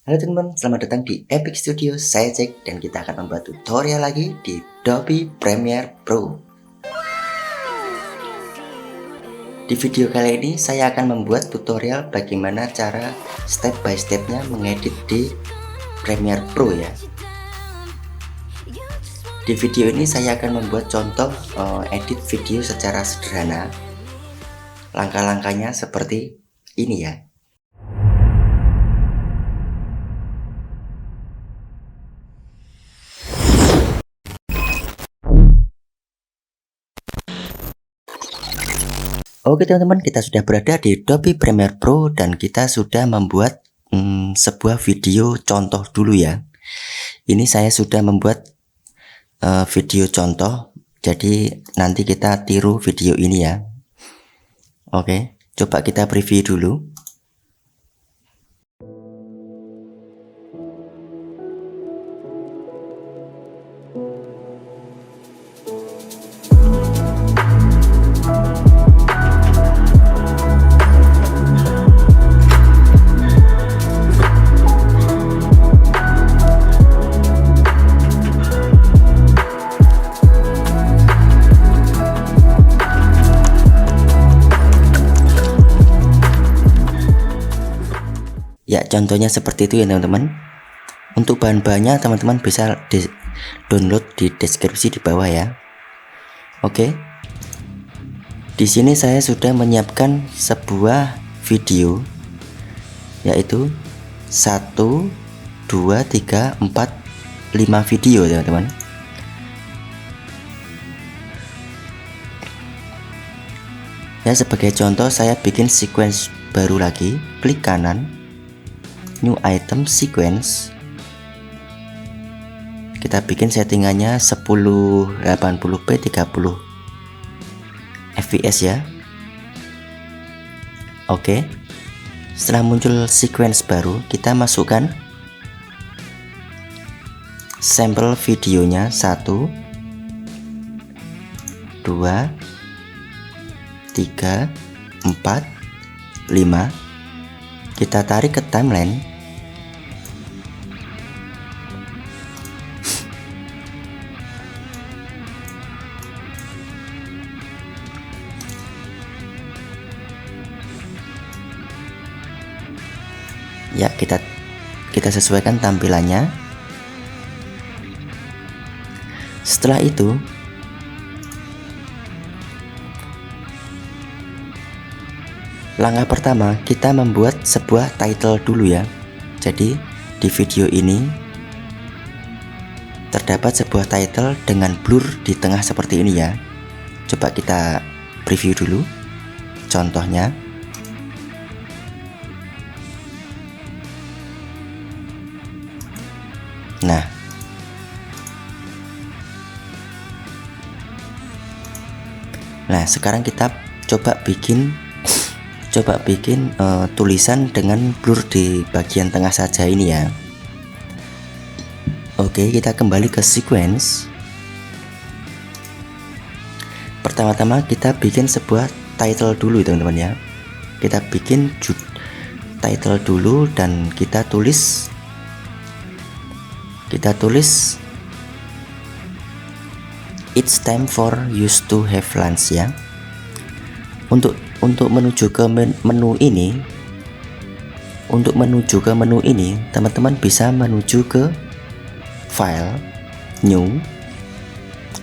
Halo teman-teman, selamat datang di Epic Studio. Saya Jack dan kita akan membuat tutorial lagi di Adobe Premiere Pro. Di video kali ini saya akan membuat tutorial bagaimana cara step by stepnya mengedit di Premiere Pro ya. Di video ini saya akan membuat contoh edit video secara sederhana. Langkah-langkahnya seperti ini ya. Oke teman-teman, kita sudah berada di Adobe Premiere Pro dan kita sudah membuat sebuah video contoh dulu ya. Ini saya sudah membuat video contoh, jadi nanti kita tiru video ini ya. Oke, coba kita preview dulu. Ya, contohnya seperti itu ya teman-teman. Untuk bahan-bahannya teman-teman bisa download di deskripsi di bawah ya. Oke. Di sini saya sudah menyiapkan sebuah video, yaitu 1, 2, 3, 4, 5 video teman-teman. Ya, sebagai contoh saya bikin sequence baru lagi, klik kanan, new item sequence. Kita bikin settingannya 1080p 30 fps ya. Oke. Setelah muncul sequence baru, kita masukkan sampel videonya 1, 2, 3, 4, 5. Kita tarik ke timeline. Ya, kita sesuaikan tampilannya. Setelah itu langkah pertama, kita membuat sebuah title dulu ya. Jadi di video ini terdapat sebuah title dengan blur di tengah seperti ini ya. Coba kita preview dulu contohnya. Nah, sekarang kita coba bikin tulisan dengan blur di bagian tengah saja ini ya. Oke, kita kembali ke sequence. Pertama-tama kita bikin sebuah title dulu teman-teman ya. Kita bikin title dulu dan kita tulis it's time for you to have lunch ya. Untuk menuju ke menu ini, teman-teman bisa menuju ke file, new,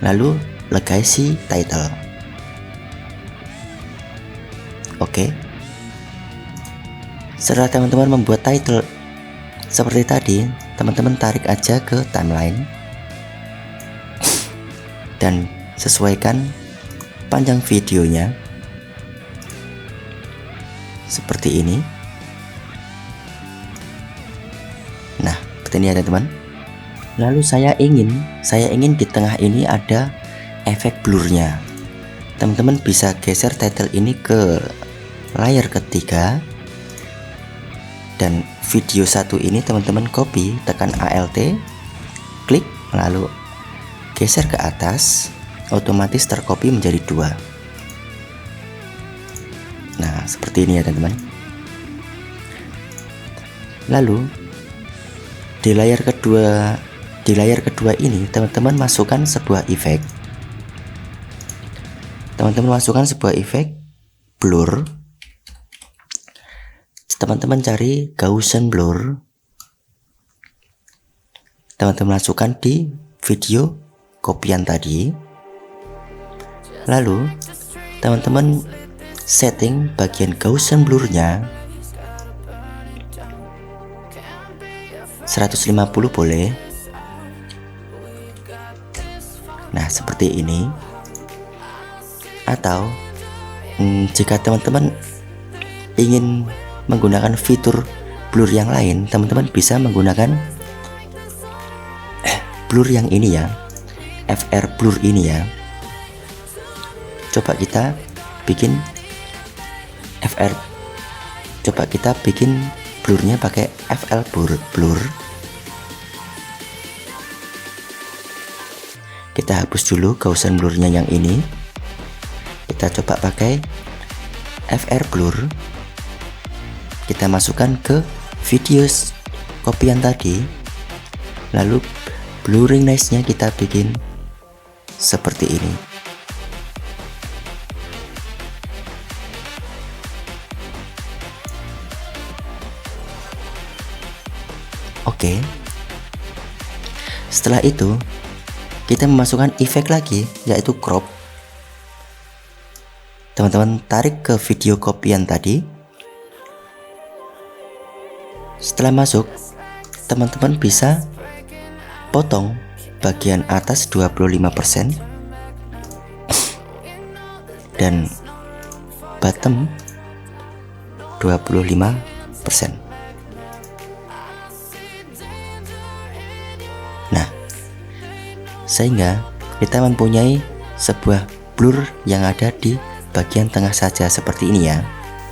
lalu legacy title. Oke. Setelah teman-teman membuat title seperti tadi, teman-teman tarik aja ke timeline dan sesuaikan panjang videonya seperti ini. Nah, seperti ini ya teman-teman. Lalu saya ingin di tengah ini ada efek blurnya. Teman-teman bisa geser title ini ke layar ketiga, dan video satu ini teman-teman copy, tekan Alt, klik, lalu geser ke atas, otomatis tercopy menjadi 2. Nah, seperti ini ya teman-teman. Lalu Di layar kedua ini teman-teman masukkan sebuah efek. Teman-teman masukkan sebuah efek blur. Teman-teman cari Gaussian blur. Teman-teman masukkan di video kopian tadi. Lalu teman-teman setting bagian Gaussian blurnya 150 boleh. Nah, seperti ini. Atau jika teman-teman ingin menggunakan fitur blur yang lain, teman-teman bisa menggunakan blur yang ini ya, FR blur ini ya. Coba kita bikin blurnya pakai FL blur. Kita hapus dulu Gaussian blurnya yang ini. Kita coba pakai FR blur. Kita masukkan ke video kopian tadi. Lalu blurring nice-nya kita bikin seperti ini. Oke. Setelah itu kita memasukkan efek lagi, yaitu crop. Teman-teman tarik ke video kopian tadi. Setelah masuk, teman-teman bisa potong bagian atas 25% dan bottom 25%. Nah, sehingga kita mempunyai sebuah blur yang ada di bagian tengah saja seperti ini ya.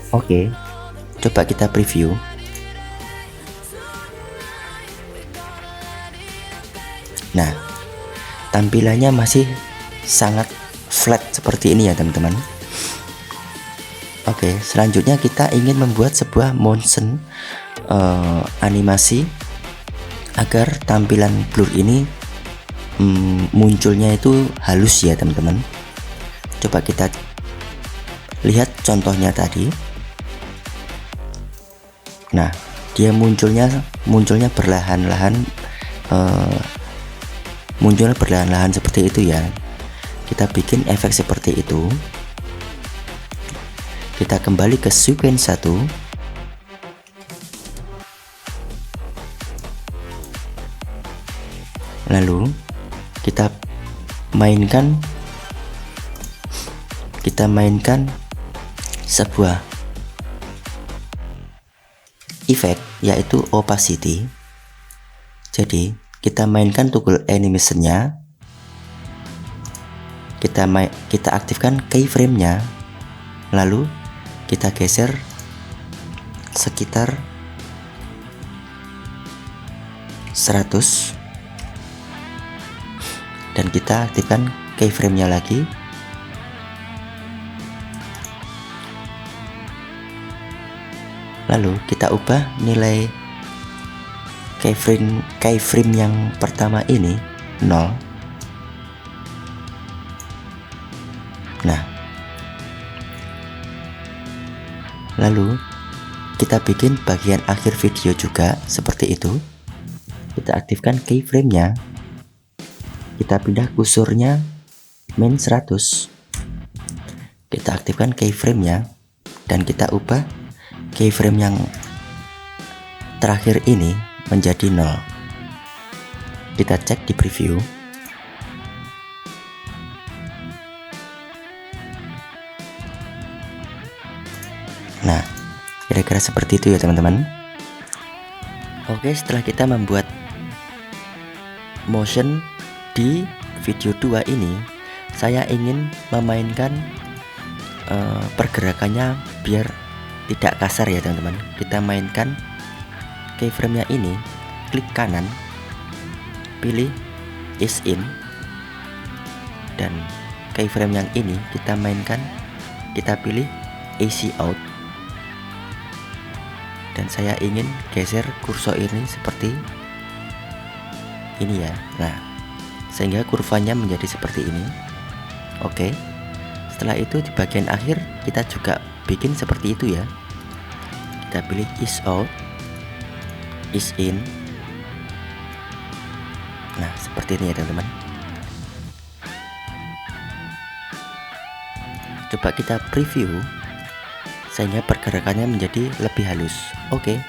Oke, coba kita preview. Nah, tampilannya masih sangat flat seperti ini ya teman-teman. Oke, selanjutnya kita ingin membuat sebuah motion animasi agar tampilan blur ini munculnya itu halus ya teman-teman. Coba kita lihat contohnya tadi. Nah, dia munculnya berlahan-lahan, seperti itu ya. Kita bikin efek seperti itu. Kita kembali ke sequence 1. Lalu kita mainkan sebuah efek, yaitu opacity. Jadi kita mainkan toggle animation-nya, kita aktifkan keyframe-nya, lalu kita geser sekitar 100 dan kita aktifkan keyframe-nya lagi. Lalu kita ubah nilai keyframe yang pertama ini 0. Nah, lalu kita bikin bagian akhir video juga seperti itu. Kita aktifkan keyframe-nya, kita pindah kursornya min 100, kita aktifkan keyframe-nya dan kita ubah keyframe yang terakhir ini menjadi 0. Kita cek di preview. Nah, kira-kira seperti itu ya teman-teman. Oke, setelah kita membuat motion di video 2 ini, saya ingin memainkan pergerakannya biar tidak kasar ya teman-teman. Kita mainkan keyframe-nya ini, klik kanan, pilih ease in, dan keyframe yang ini kita mainkan, kita pilih ease out, dan saya ingin geser kursor ini seperti ini ya. Nah, sehingga kurvanya menjadi seperti ini. Oke. Setelah itu di bagian akhir kita juga bikin seperti itu ya. Kita pilih is out, is in. Nah, seperti ini ya teman-teman. Coba kita preview sehingga pergerakannya menjadi lebih halus. Oke.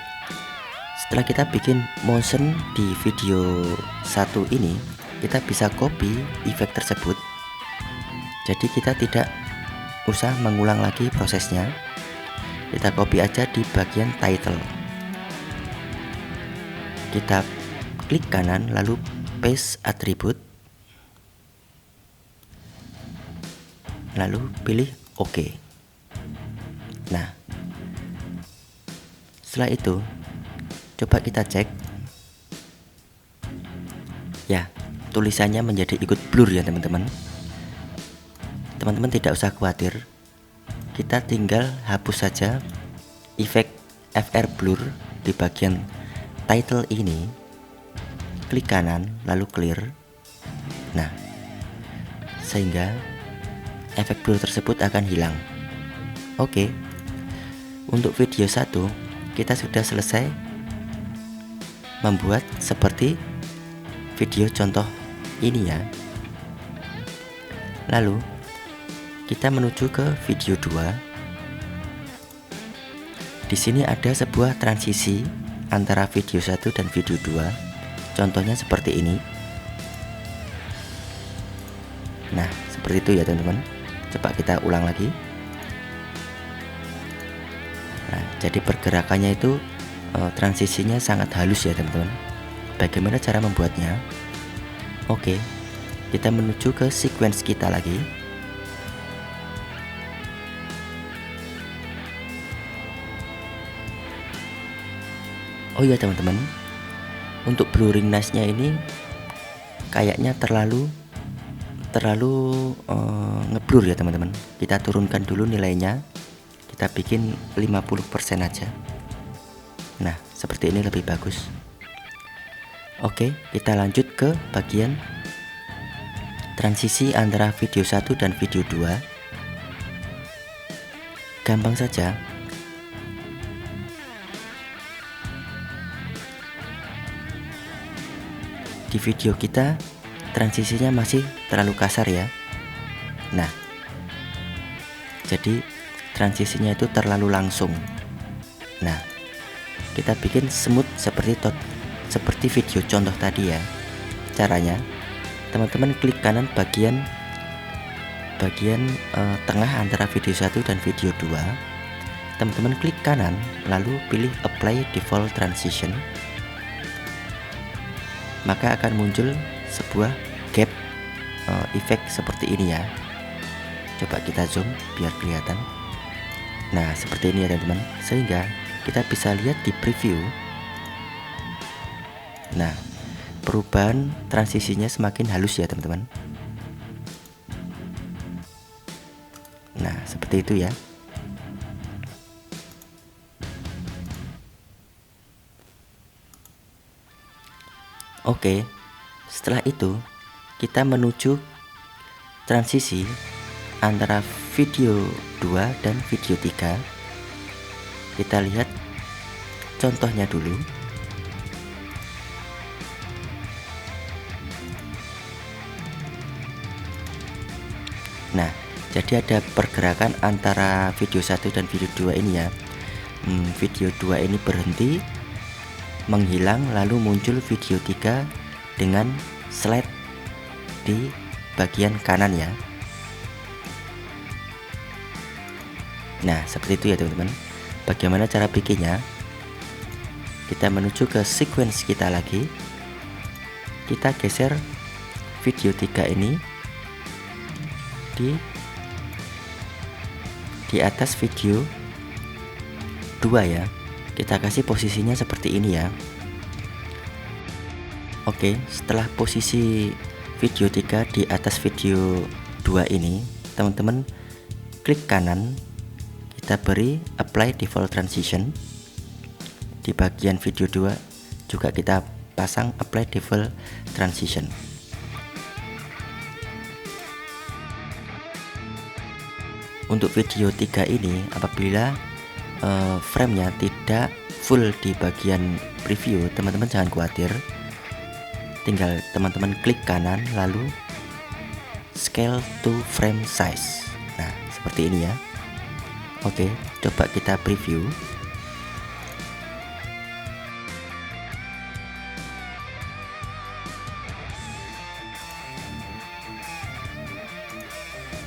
Setelah kita bikin motion di video 1 ini, kita bisa copy efek tersebut. Jadi kita tidak usah mengulang lagi prosesnya. Kita copy aja di bagian title. Kita klik kanan lalu paste attribute, lalu pilih OK. Nah, setelah itu coba kita cek ya, tulisannya menjadi ikut blur ya teman-teman. Teman-teman tidak usah khawatir, kita tinggal hapus saja efek FR blur di bagian title ini, klik kanan lalu clear. Nah, sehingga efek blur tersebut akan hilang. Oke. Untuk video 1 kita sudah selesai membuat seperti video contoh ini ya. Lalu kita menuju ke video 2. Di sini ada sebuah transisi antara video 1 dan video 2. Contohnya seperti ini. Nah, seperti itu ya teman-teman. Coba kita ulang lagi. Nah, jadi pergerakannya itu transisinya sangat halus ya teman-teman. Bagaimana cara membuatnya? Oke, kita menuju ke sequence kita lagi. Oh iya teman-teman, untuk blurring nice-nya ini kayaknya terlalu ngeblur ya teman-teman. Kita turunkan dulu nilainya, kita bikin 50% aja. Nah, seperti ini lebih bagus. Oke, kita lanjut ke bagian transisi antara video 1 dan video 2. Gampang saja. Di video kita transisinya masih terlalu kasar ya. Nah, jadi transisinya itu terlalu langsung. Nah, kita bikin smooth seperti video contoh tadi ya. Caranya, teman-teman klik kanan bagian tengah antara video 1 dan video 2. Teman-teman klik kanan lalu pilih apply default transition. Maka akan muncul sebuah gap efek seperti ini ya. Coba kita zoom biar kelihatan. Nah, seperti ini ya teman-teman. Sehingga kita bisa lihat di preview. Nah, perubahan transisinya semakin halus ya teman-teman. Nah, seperti itu ya. Oke, setelah itu kita menuju transisi antara video 2 dan video 3. Kita lihat contohnya dulu. Nah, jadi ada pergerakan antara video 1 dan video 2 ini ya. Video 2 ini berhenti, menghilang, lalu muncul video 3 dengan slide di bagian kanan ya. Nah, seperti itu ya teman-teman. Bagaimana cara bikinnya? Kita menuju ke sequence kita lagi. Kita geser video 3 ini di atas video 2 ya. Kita kasih posisinya seperti ini ya. Oke, setelah posisi video 3 di atas video 2 ini, teman-teman klik kanan, kita beri apply default transition. Di bagian video 2 juga kita pasang apply default transition. Untuk video 3 ini, apabila framenya tidak full di bagian preview, teman-teman jangan khawatir, tinggal teman-teman klik kanan lalu scale to frame size. Nah, seperti ini ya. Oke, coba kita preview.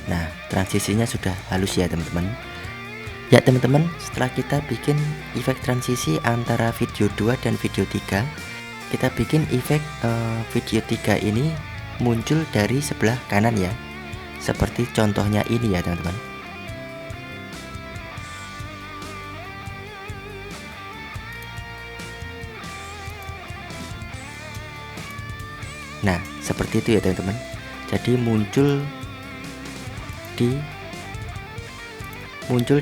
Nah, transisinya sudah halus ya teman-teman. Ya teman-teman, setelah kita bikin efek transisi antara video 2 dan video 3, kita bikin efek video 3 ini muncul dari sebelah kanan ya, seperti contohnya ini ya teman-teman. Nah, seperti itu ya teman-teman. Jadi muncul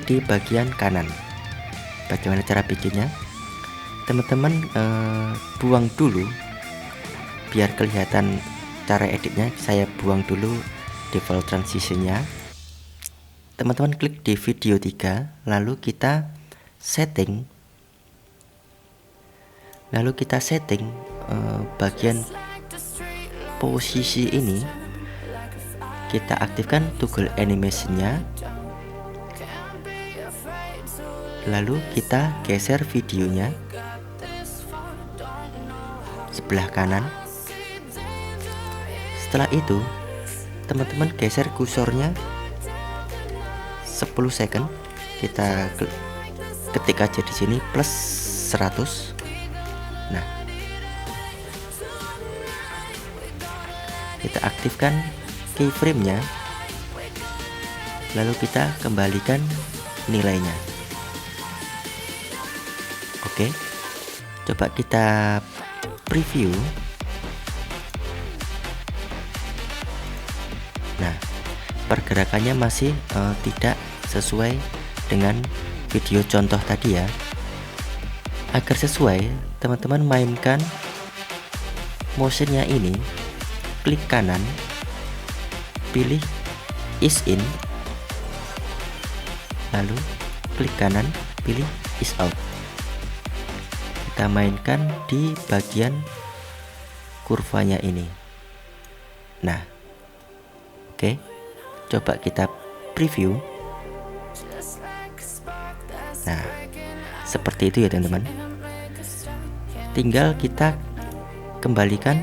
di bagian kanan. Bagaimana cara bikinnya? Teman-teman buang dulu biar kelihatan cara editnya. Saya buang dulu default transitionnya. Teman-teman klik di video 3, lalu kita setting bagian posisi ini, kita aktifkan toggle animationnya, lalu kita geser videonya sebelah kanan. Setelah itu teman-teman geser kursornya 10 second, kita ketik aja di sini plus 100. Nah, kita aktifkan keyframe-nya, lalu kita kembalikan nilainya. Oke, coba kita preview. Nah, pergerakannya masih tidak sesuai dengan video contoh tadi ya. Agar sesuai, teman-teman mainkan motionnya ini, klik kanan, pilih ease in, lalu klik kanan, pilih ease out. Kita mainkan di bagian kurvanya ini. Nah, oke, coba kita preview. Nah, seperti itu ya teman-teman. Tinggal kita kembalikan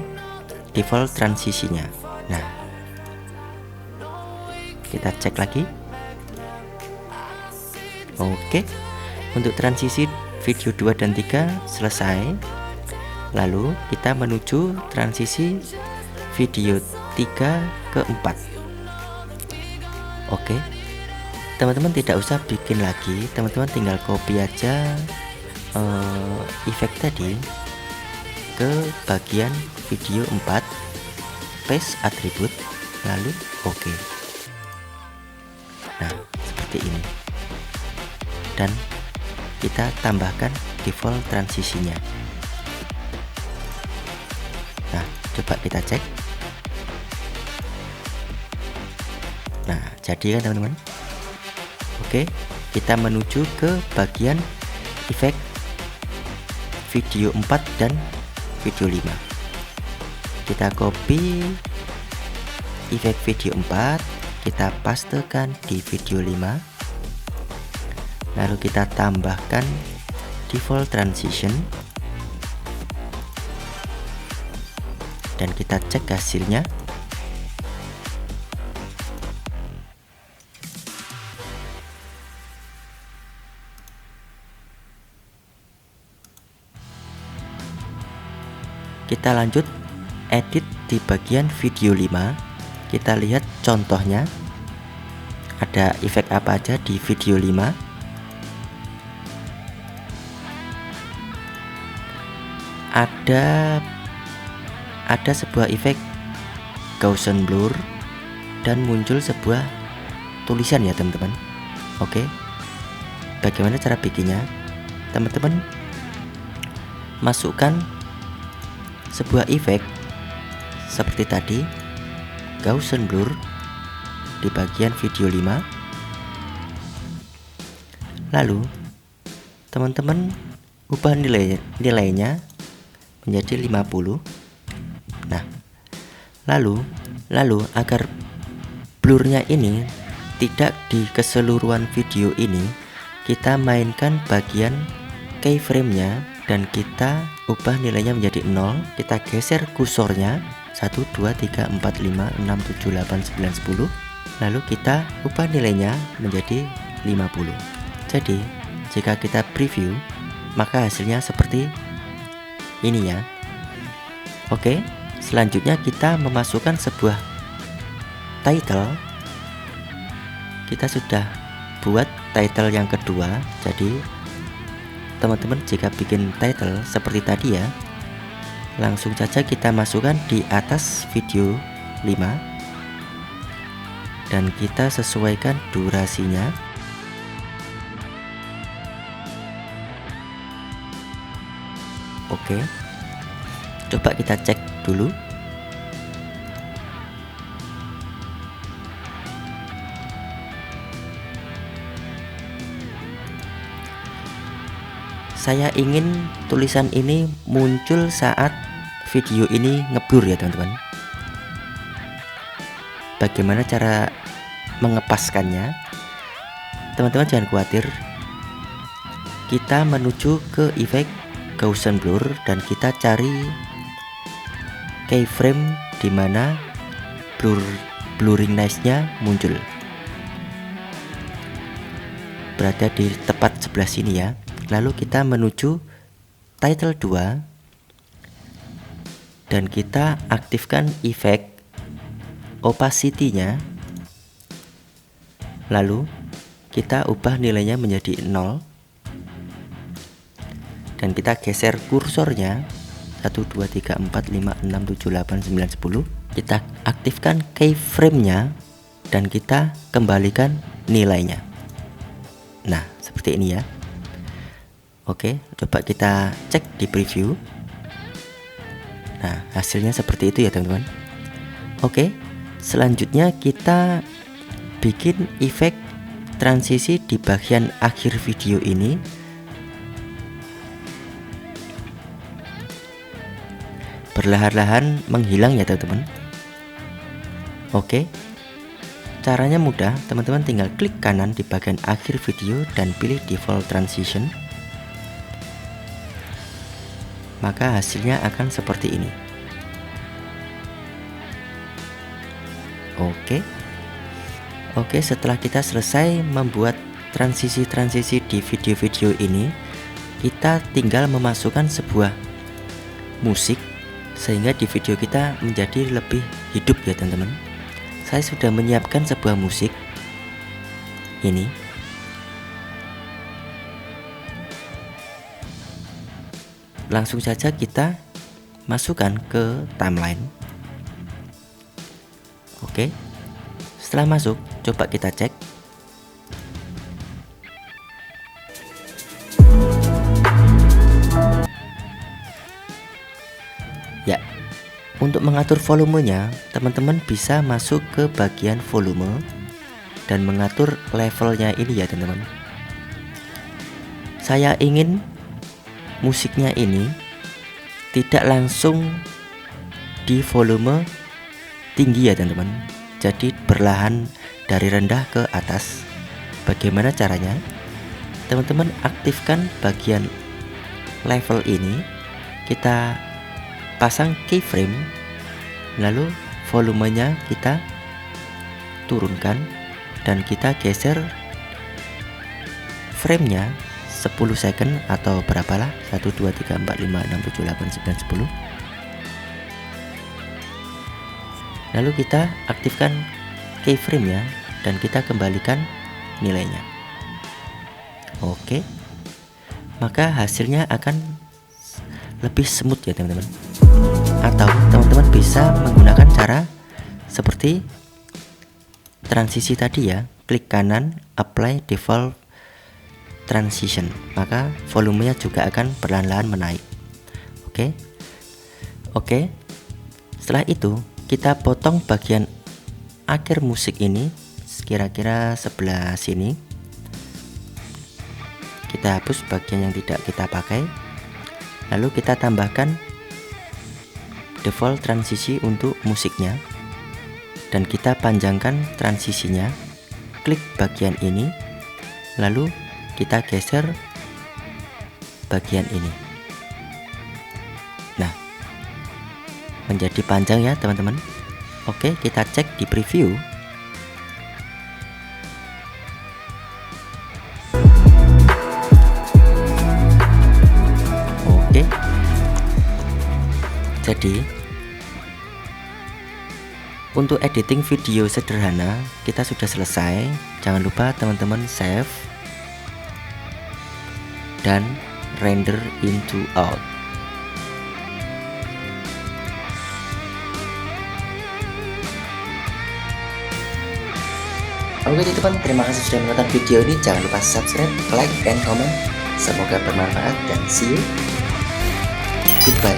default transisinya. Nah, kita cek lagi. Oke, untuk transisi video 2 dan 3 selesai. Lalu kita menuju transisi video 3 ke 4. Oke, teman-teman tidak usah bikin lagi, teman-teman tinggal copy aja efek tadi ke bagian video 4, paste atribut, lalu oke. Nah, seperti ini. Dan kita tambahkan default transisinya. Nah, coba kita cek. Nah, jadi kan teman-teman. Oke, kita menuju ke bagian efek video 4 dan video 5. Kita copy efek video 4, kita pastekan di video 5, lalu kita tambahkan default transition, dan kita cek hasilnya. Kita lanjut edit di bagian video 5. Kita lihat contohnya ada efek apa aja di video 5. Ada sebuah efek Gaussian blur dan muncul sebuah tulisan ya teman-teman. Oke, bagaimana cara bikinnya? Teman-teman masukkan sebuah efek seperti tadi, Gaussian blur di bagian video 5. Lalu teman-teman ubah nilainya menjadi 50. Nah, lalu agar blurnya ini tidak di keseluruhan video ini, kita mainkan bagian keyframe-nya dan kita ubah nilainya menjadi 0. Kita geser kursornya 1, 2, 3, 4, 5, 6, 7, 8, 9, 10. Lalu kita ubah nilainya menjadi 50. Jadi jika kita preview, maka hasilnya seperti ini ya. Oke, selanjutnya kita memasukkan sebuah title. Kita sudah buat title yang kedua. Jadi teman-teman jika bikin title seperti tadi ya, langsung saja kita masukkan di atas video 5 dan kita sesuaikan durasinya. Oke, coba kita cek dulu. Saya ingin tulisan ini muncul saat video ini ngeblur ya teman-teman. Bagaimana cara mengepaskannya? Teman-teman jangan khawatir. Kita menuju ke efek Gaussian blur dan kita cari keyframe di mana blurring nice-nya muncul. Berada di tepat sebelah sini ya. Lalu kita menuju title 2 dan kita aktifkan efek opacity-nya. Lalu kita ubah nilainya menjadi 0 dan kita geser kursornya 1, 2, 3, 4, 5, 6, 7, 8, 9, 10. Kita aktifkan keyframe-nya dan kita kembalikan nilainya. Nah, seperti ini ya. Oke, coba kita cek di preview. Nah, hasilnya seperti itu ya teman-teman. Oke, selanjutnya kita bikin efek transisi di bagian akhir video ini. Perlahan-lahan menghilang ya teman-teman. Oke, caranya mudah. Teman-teman tinggal klik kanan di bagian akhir video dan pilih default transition. Maka hasilnya akan seperti ini. Oke, setelah kita selesai membuat transisi-transisi di video-video ini, kita tinggal memasukkan sebuah musik sehingga di video kita menjadi lebih hidup ya teman-teman. Saya sudah menyiapkan sebuah musik ini. Langsung saja kita masukkan ke timeline. Oke, setelah masuk coba kita cek. Ya, untuk mengatur volumenya, teman-teman bisa masuk ke bagian volume dan mengatur levelnya ini ya teman-teman. Saya ingin musiknya ini tidak langsung di volume tinggi ya teman-teman. Jadi perlahan dari rendah ke atas. Bagaimana caranya? Teman-teman aktifkan bagian level ini. Kita pasang keyframe, lalu volumenya kita turunkan dan kita geser framenya 10 second atau berapalah, 1, 2, 3, 4, 5, 6, 7, 8, 9, 10. Lalu kita aktifkan keyframe ya dan kita kembalikan nilainya. Oke, maka hasilnya akan lebih smooth ya teman-teman. Atau teman-teman bisa menggunakan cara seperti transisi tadi ya, klik kanan apply default transition, maka volumenya juga akan perlahan-lahan menaik. Oke, setelah itu kita potong bagian akhir musik ini kira-kira sebelah sini. Kita hapus bagian yang tidak kita pakai, lalu kita tambahkan default transisi untuk musiknya, dan kita panjangkan transisinya. Klik bagian ini, lalu kita geser bagian ini. Nah, menjadi panjang ya teman-teman. Oke, kita cek di preview. Oke, jadi untuk editing video sederhana kita sudah selesai. Jangan lupa teman-teman save dan render into out. Oke teman-teman, terima kasih sudah menonton video ini. Jangan lupa subscribe, like, dan komen. Semoga bermanfaat dan see you. Goodbye.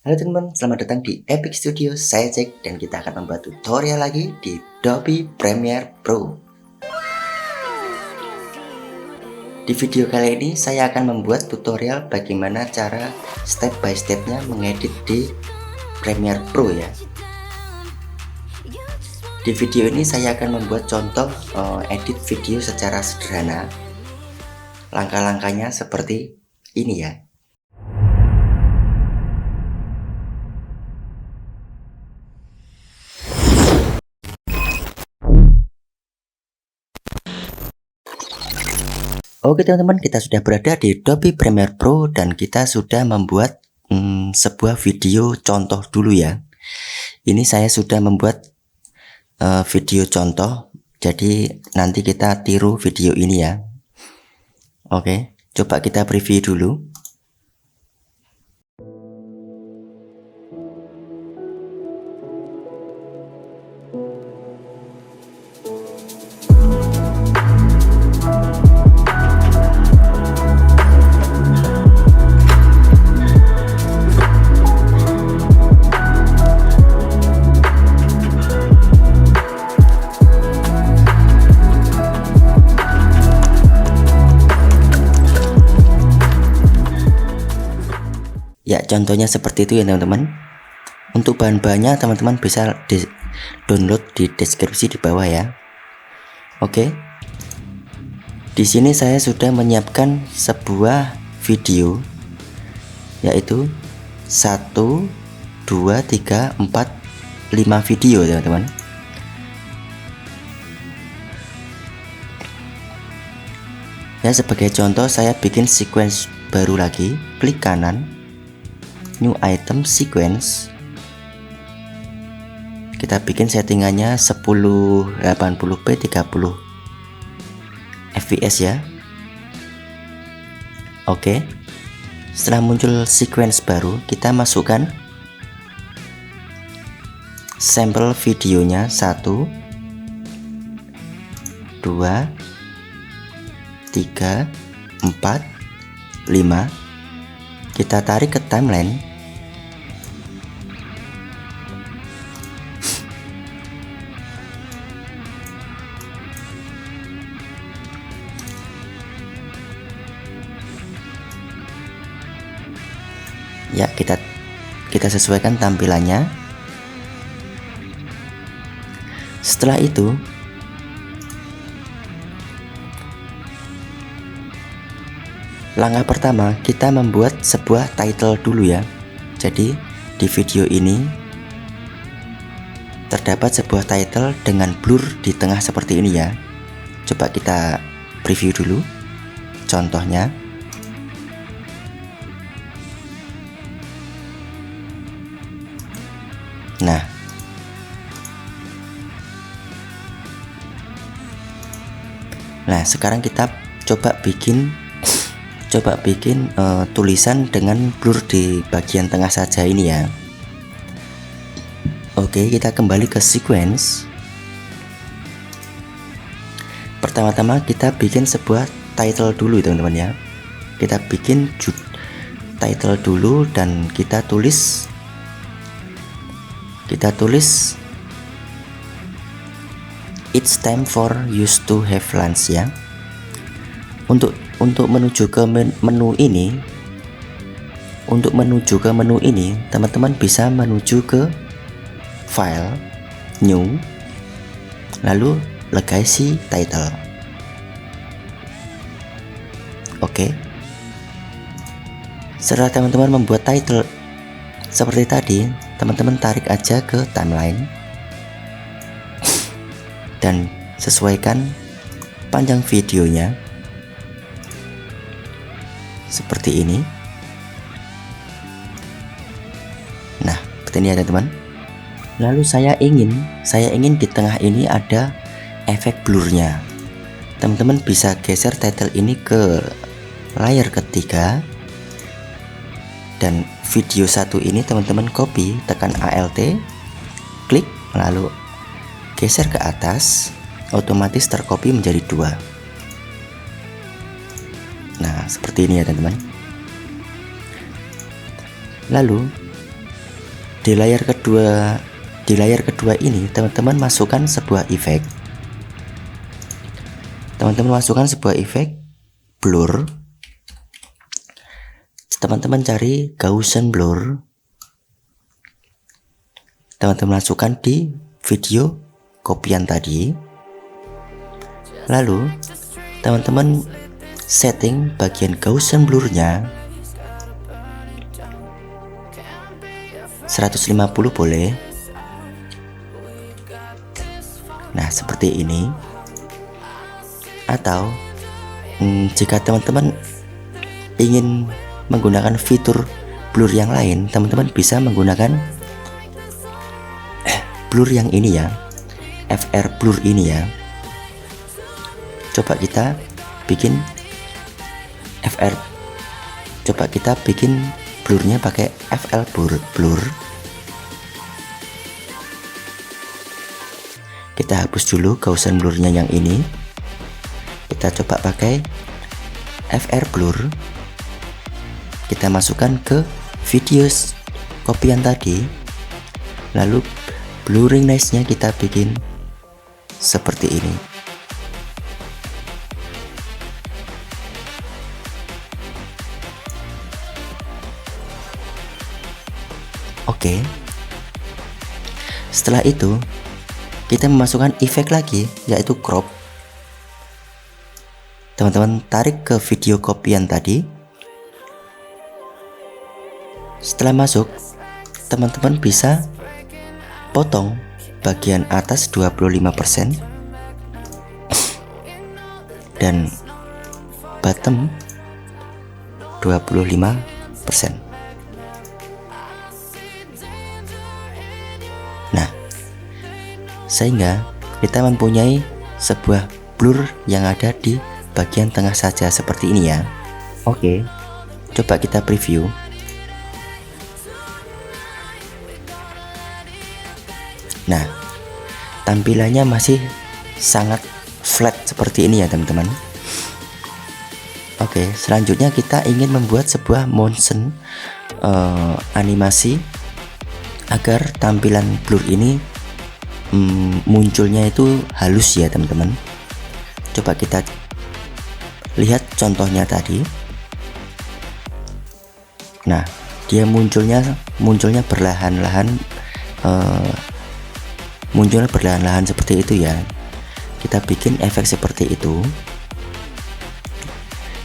Halo teman-teman, selamat datang di Epic Studio. Saya Jack dan kita akan membuat tutorial lagi di Adobe Premiere Pro. Di video kali ini saya akan membuat tutorial bagaimana cara step by stepnya mengedit di Premiere Pro ya. Di video ini saya akan membuat contoh edit video secara sederhana. Langkah-langkahnya seperti ini ya. Oke teman-teman, kita sudah berada di Adobe Premiere Pro dan kita sudah membuat sebuah video contoh dulu ya. Ini saya sudah membuat video contoh, jadi nanti kita tiru video ini ya. Oke, coba kita preview dulu. Ya, contohnya seperti itu ya teman-teman. Untuk bahan-bahannya teman-teman bisa download di deskripsi di bawah ya. Oke. Di sini saya sudah menyiapkan sebuah video, yaitu 1 2 3 4 5 video teman-teman. Ya, sebagai contoh saya bikin sequence baru lagi. Klik kanan, new item sequence. Kita bikin settingannya 1080p 30 fps ya. Oke, setelah muncul sequence baru, kita masukkan sampel videonya 1 2 3 4 5. Kita tarik ke timeline. Ya, kita sesuaikan tampilannya. Setelah itu langkah pertama kita membuat sebuah title dulu ya. Jadi di video ini terdapat sebuah title dengan blur di tengah seperti ini ya. Coba kita preview dulu contohnya. Nah, Nah, sekarang kita coba bikin tulisan dengan blur di bagian tengah saja ini ya. Oke, kita kembali ke sequence. Pertama-tama kita bikin sebuah title dulu teman-teman ya. Kita bikin title dulu dan kita tulis it's time for you to have lunch ya. Untuk menuju ke menu ini, teman-teman bisa menuju ke file, new, lalu legacy title. Oke. Setelah teman-teman membuat title seperti tadi, teman-teman tarik aja ke timeline dan sesuaikan panjang videonya seperti ini. Nah, seperti ini ya teman-teman. Lalu saya ingin di tengah ini ada efek blurnya. Teman-teman bisa geser title ini ke layar ketiga, dan video satu ini teman-teman copy, tekan Alt, klik, lalu geser ke atas, otomatis tercopy menjadi 2. Nah, seperti ini ya teman-teman. Lalu di layar kedua ini teman-teman masukkan sebuah efek. Teman-teman masukkan sebuah efek blur. Teman-teman cari Gaussian blur. Teman-teman masukkan di video kopian tadi. Lalu teman-teman setting bagian Gaussian blurnya 150 boleh. Nah, seperti ini. Atau jika teman-teman ingin menggunakan fitur blur yang lain, teman-teman bisa menggunakan blur yang ini ya, FR blur ini ya. Coba kita bikin blurnya pakai FL blur. Kita hapus dulu Gaussian blurnya yang ini. Kita coba pakai FR blur. Kita masukkan ke video kopian tadi. Lalu blurring nice-nya kita bikin seperti ini. Oke. Setelah itu kita memasukkan efek lagi, yaitu crop. Teman-teman tarik ke video kopian tadi. Setelah masuk, teman-teman bisa potong bagian atas 25% dan bottom 25%. Nah, sehingga kita mempunyai sebuah blur yang ada di bagian tengah saja seperti ini ya. Oke, coba kita preview. Nah, tampilannya masih sangat flat seperti ini ya teman-teman. Oke, selanjutnya kita ingin membuat sebuah motion animasi agar tampilan blur ini munculnya itu halus ya teman-teman. Coba kita lihat contohnya tadi. Nah, dia munculnya berlahan-lahan, seperti itu ya. Kita bikin efek seperti itu.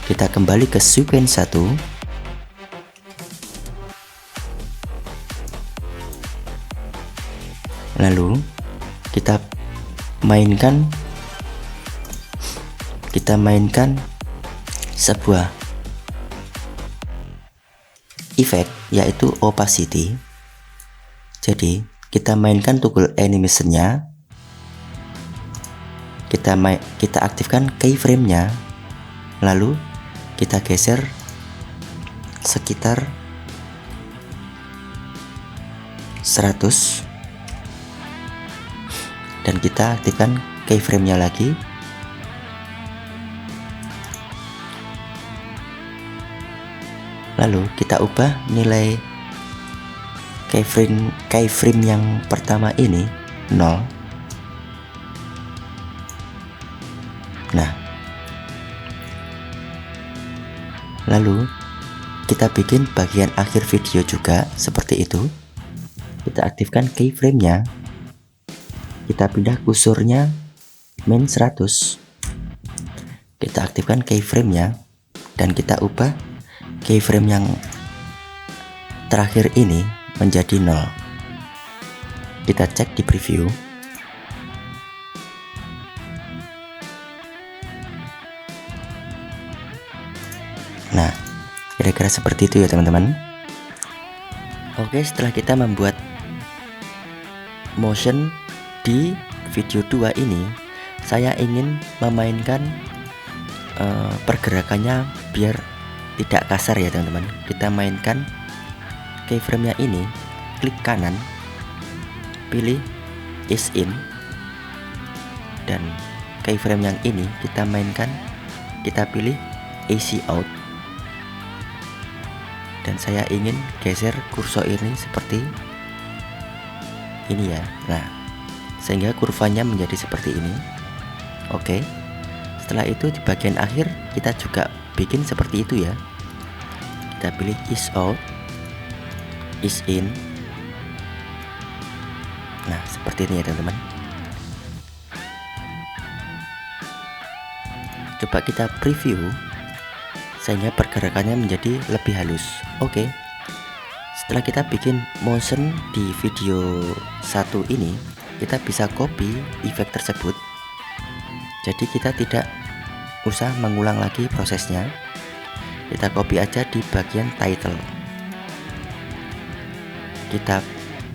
Kita kembali ke sequence 1. Lalu kita mainkan sebuah efek, yaitu opacity. Jadi kita mainkan toggle animation-nya. kita aktifkan keyframe-nya, lalu kita geser sekitar 100 dan kita aktifkan keyframe-nya lagi. Lalu kita ubah nilai keyframe yang pertama ini 0. Nah, lalu kita bikin bagian akhir video juga seperti itu. Kita aktifkan keyframe-nya, kita pindah kursornya min 100, kita aktifkan keyframe-nya dan kita ubah keyframe yang terakhir ini menjadi 0. Kita cek di preview. Nah, kira-kira seperti itu ya teman-teman. Oke, setelah kita membuat motion di video 2 ini, saya ingin memainkan pergerakannya biar tidak kasar ya teman-teman. Kita mainkan keyframe-nya ini, klik kanan, pilih ease in, dan keyframe yang ini kita mainkan, kita pilih easy out, dan saya ingin geser kursor ini seperti ini ya. Nah, sehingga kurvanya menjadi seperti ini. Oke, setelah itu di bagian akhir kita juga bikin seperti itu ya. Kita pilih ease out, ease in. Nah, seperti ini ya teman-teman. Coba kita preview sehingga pergerakannya menjadi lebih halus. Oke, setelah kita bikin motion di video 1 ini, kita bisa copy efek tersebut. Jadi kita tidak usah mengulang lagi prosesnya. Kita copy aja di bagian title. Kita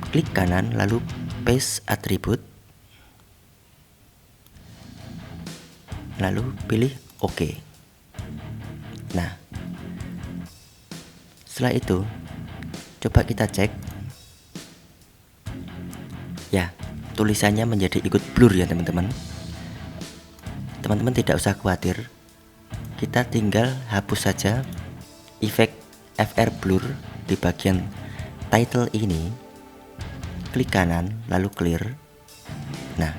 klik kanan lalu paste atribut, lalu pilih OK. Nah, setelah itu coba kita cek ya, tulisannya menjadi ikut blur ya teman-teman. Teman-teman tidak usah khawatir, kita tinggal hapus saja efek FR blur di bagian title ini, klik kanan lalu clear. Nah,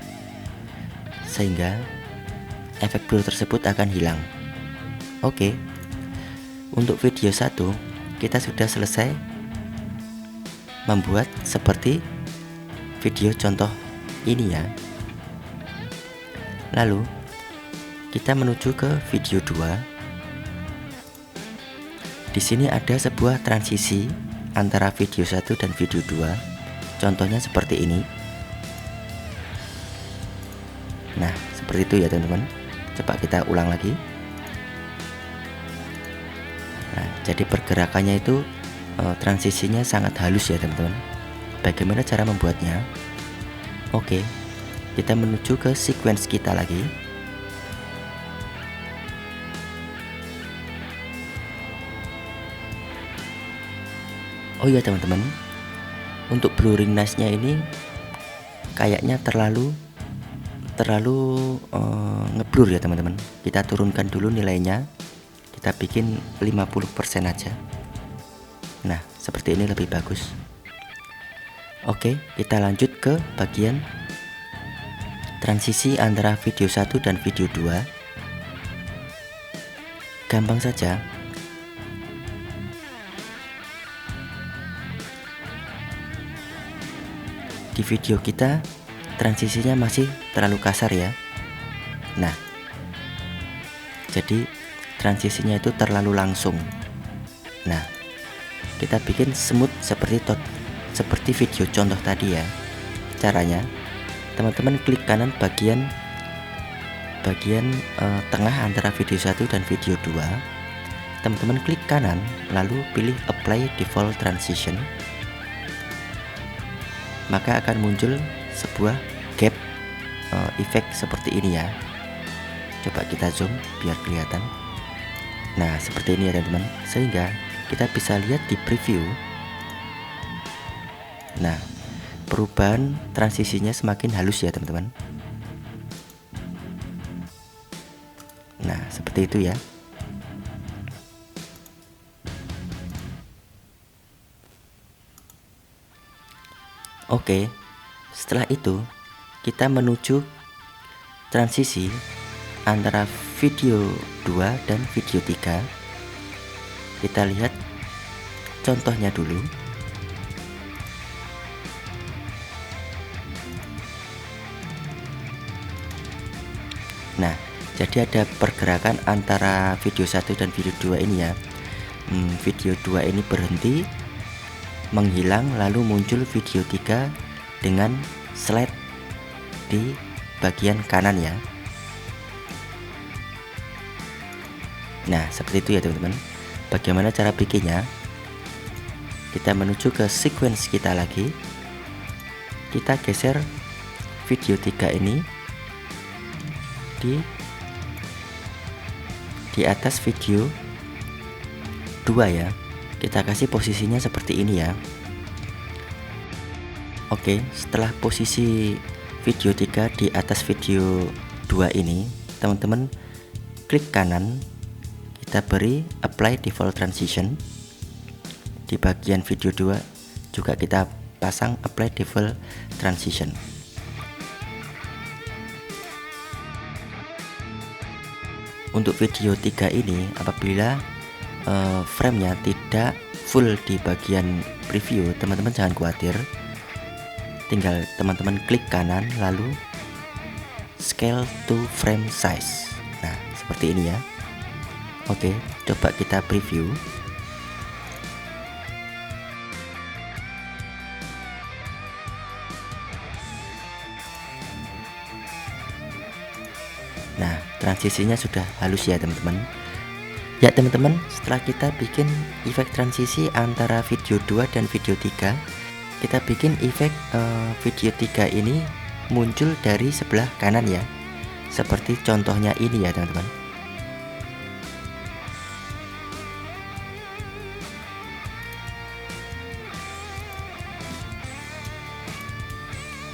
sehingga efek blur tersebut akan hilang. Oke, untuk video 1 kita sudah selesai membuat seperti video contoh ini ya. Lalu kita menuju ke video 2. Di sini ada sebuah transisi antara video 1 dan video 2. Contohnya seperti ini. Nah, seperti itu ya teman-teman. Coba kita ulang lagi. Nah, jadi pergerakannya itu transisinya sangat halus ya teman-teman. Bagaimana cara membuatnya? Oke, kita menuju ke sequence kita lagi. Oh ya teman-teman, untuk blurring nice-nya ini kayaknya terlalu ngeblur ya teman-teman. Kita turunkan dulu nilainya, kita bikin 50% aja. Nah, seperti ini lebih bagus. Oke, kita lanjut ke bagian transisi antara video 1 dan video 2. Gampang saja. Di video kita transisinya masih terlalu kasar ya. Nah, jadi transisinya itu terlalu langsung. Nah, kita bikin smooth seperti video contoh tadi ya. Caranya, teman-teman klik kanan bagian tengah antara video 1 dan video 2. Teman-teman klik kanan lalu pilih apply default transition. Maka akan muncul sebuah gap efek seperti ini ya. Coba kita zoom biar kelihatan. Nah, seperti ini ya teman-teman, sehingga kita bisa lihat di preview. Nah, perubahan transisinya semakin halus ya teman-teman. Nah, seperti itu ya. Oke, setelah itu kita menuju transisi antara video 2 dan video 3. Kita lihat contohnya dulu. Nah, jadi ada pergerakan antara video 1 dan video 2 ini ya. Video 2 ini berhenti, menghilang, lalu muncul video 3 dengan slide di bagian kanan ya. Nah, seperti itu ya teman-teman. Bagaimana cara bikinnya? Kita menuju ke sequence kita lagi. Kita geser video 3 ini di atas video 2 ya. Kita kasih posisinya seperti ini ya. Oke, setelah posisi video 3 di atas video 2 ini, teman-teman klik kanan, kita beri apply default transition. Di bagian video 2 juga kita pasang apply default transition. Untuk video 3 ini, apabila frame-nya tidak full di bagian preview, teman-teman jangan khawatir. Tinggal teman-teman klik kanan lalu scale to frame size. Nah, seperti ini ya. Oke, coba kita preview. Nah, transisinya sudah halus ya teman-teman. Ya teman-teman, setelah kita bikin efek transisi antara video 2 dan video 3, kita bikin efek video 3 ini muncul dari sebelah kanan ya. Seperti contohnya ini ya teman-teman.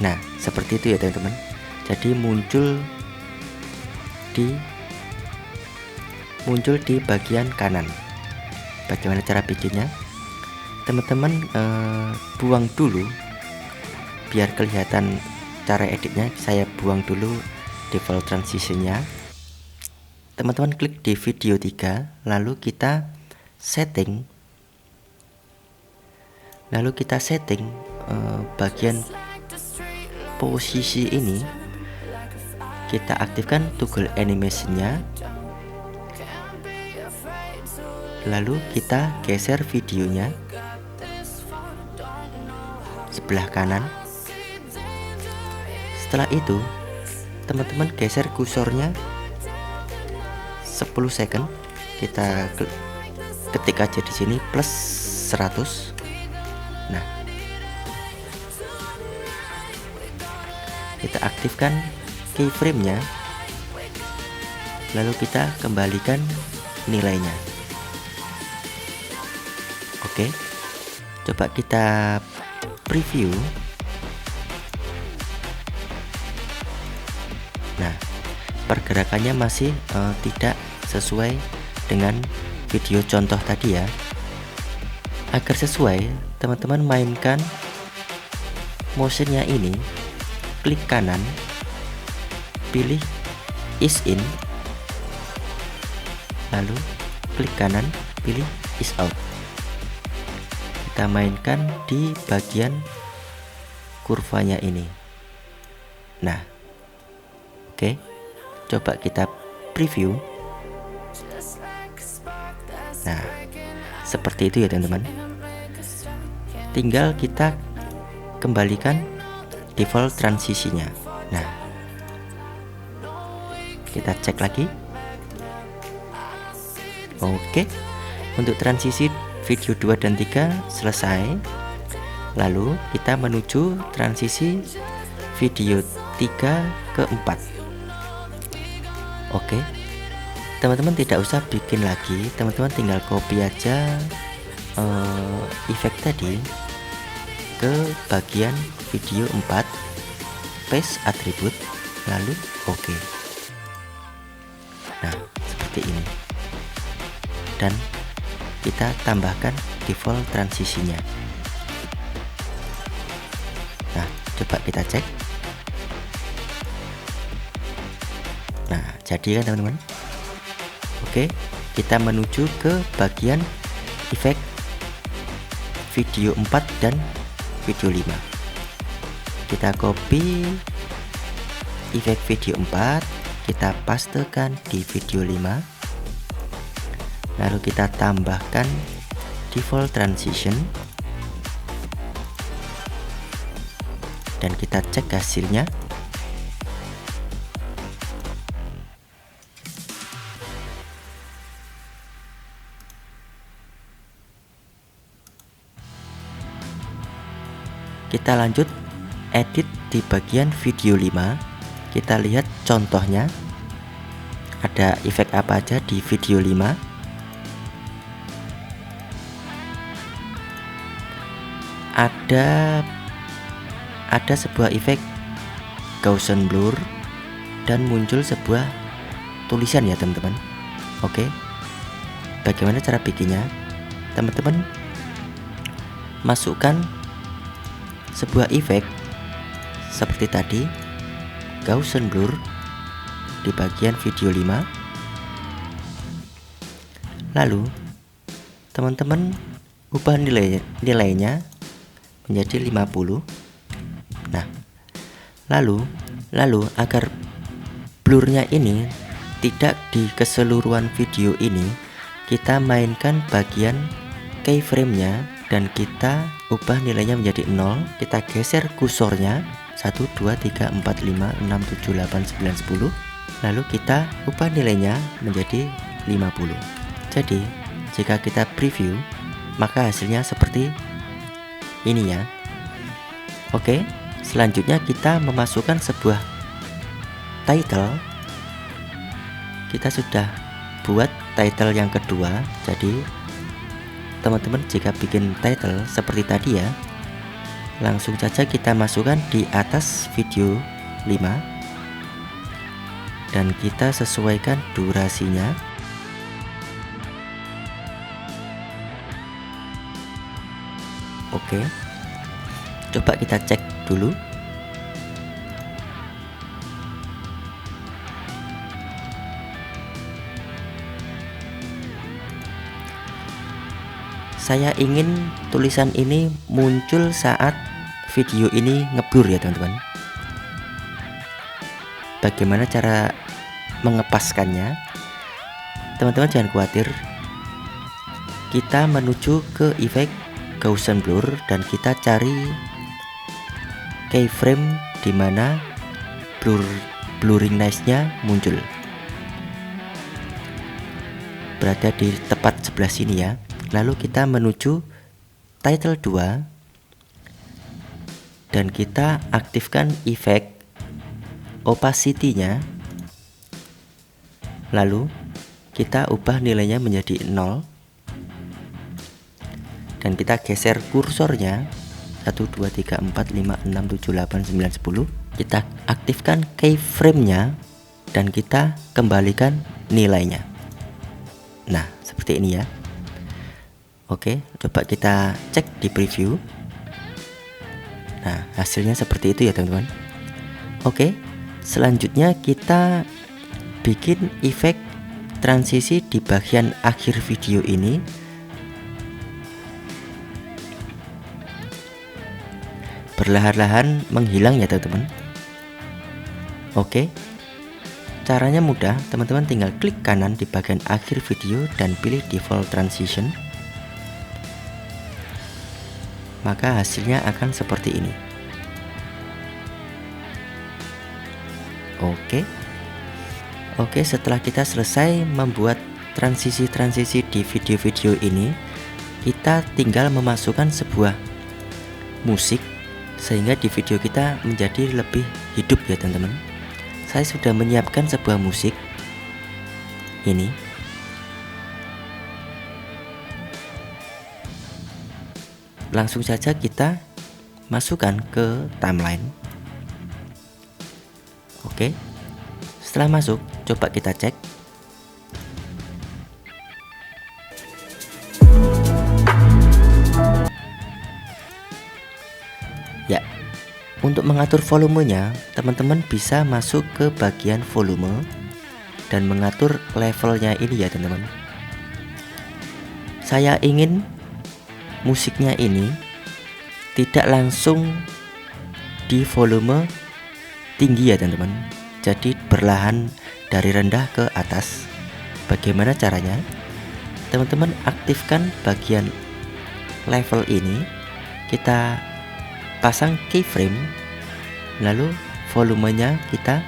Nah, seperti itu ya teman-teman. Jadi muncul di bagian kanan. Bagaimana cara bikinnya? Teman-teman buang dulu biar kelihatan cara editnya. Saya buang dulu default transitionnya. Teman-teman klik di video 3, lalu kita setting, bagian posisi ini. Kita aktifkan toggle animation-nya. Lalu kita geser videonya sebelah kanan. Setelah itu, teman-teman geser kursornya 10 second. Kita ketik aja di sini plus 100. Nah, kita aktifkan keyframe-nya, lalu kita kembalikan nilainya. Oke, coba kita preview. Nah, pergerakannya masih tidak sesuai dengan video contoh tadi ya. Agar sesuai, teman-teman mainkan motionnya ini, klik kanan, pilih ease in, lalu klik kanan, pilih ease out. Kita mainkan di bagian kurvanya ini. Nah, oke, coba kita preview. Nah, seperti itu ya teman-teman. Tinggal kita kembalikan default transisinya. Nah, kita cek lagi. Oke, untuk transisi video 2 dan 3 selesai. Lalu kita menuju transisi video 3 ke 4. Oke, teman-teman tidak usah bikin lagi, teman-teman tinggal copy aja efek tadi ke bagian video 4, paste atribut, lalu oke. Nah, seperti ini. Dan kita tambahkan default transisinya. Nah, coba kita cek. Nah, jadi kan teman-teman. Oke, kita menuju ke bagian efek video 4 dan video 5. Kita copy efek video 4, kita pastekan di video 5, lalu kita tambahkan default transition dan kita cek hasilnya. Kita lanjut edit di bagian video 5. Kita lihat contohnya ada efek apa aja di video 5. Ada sebuah efek Gaussian blur dan muncul sebuah tulisan ya teman-teman. Oke, bagaimana cara bikinnya? Teman-teman masukkan sebuah efek seperti tadi, Gaussian blur di bagian video 5. Lalu teman-teman ubah nilainya menjadi 50. Nah, lalu agar blurnya ini tidak di keseluruhan video ini, kita mainkan bagian keyframe-nya dan kita ubah nilainya menjadi 0. Kita geser kursornya 1, 2, 3, 4, 5, 6, 7, 8, 9, 10. Lalu kita ubah nilainya menjadi 50. Jadi jika kita preview, maka hasilnya seperti ini ya. Oke, selanjutnya kita memasukkan sebuah title. Kita sudah buat title yang kedua. Jadi teman-teman jika bikin title seperti tadi ya, langsung saja kita masukkan di atas video 5 dan kita sesuaikan durasinya. Oke, coba kita cek dulu. Saya ingin tulisan ini muncul saat video ini ngeblur ya teman-teman. Bagaimana cara mengepaskannya? Teman-teman jangan khawatir. Kita menuju ke efek Gaussian blur dan kita cari keyframe di mana blurring nice-nya muncul. Berada di tepat sebelah sini ya. Lalu kita menuju title 2 dan kita aktifkan efek opacity-nya. Lalu kita ubah nilainya menjadi 0 dan kita geser kursornya 1, 2, 3, 4, 5, 6, 7, 8, 9, 10. Kita aktifkan keyframe-nya dan kita kembalikan nilainya. Nah, seperti ini ya. Oke, coba kita cek di preview. Nah, hasilnya seperti itu ya teman-teman. Oke, selanjutnya kita bikin efek transisi di bagian akhir video ini. Perlahan-lahan menghilang ya teman-teman. Oke, caranya mudah. Teman-teman tinggal klik kanan di bagian akhir video dan pilih default transition. Maka hasilnya akan seperti ini. Oke, setelah kita selesai membuat transisi-transisi di video-video ini, kita tinggal memasukkan sebuah musik sehingga di video kita menjadi lebih hidup ya teman-teman. Saya sudah menyiapkan sebuah musik ini. Langsung saja kita masukkan ke timeline. Oke, setelah masuk coba kita cek. Ya, untuk mengatur volumenya, teman-teman bisa masuk ke bagian volume dan mengatur levelnya ini ya teman-teman. Saya ingin musiknya ini tidak langsung di volume tinggi ya teman-teman, jadi perlahan dari rendah ke atas. Bagaimana caranya? Teman-teman aktifkan bagian level ini, kita pasang keyframe, lalu volumenya kita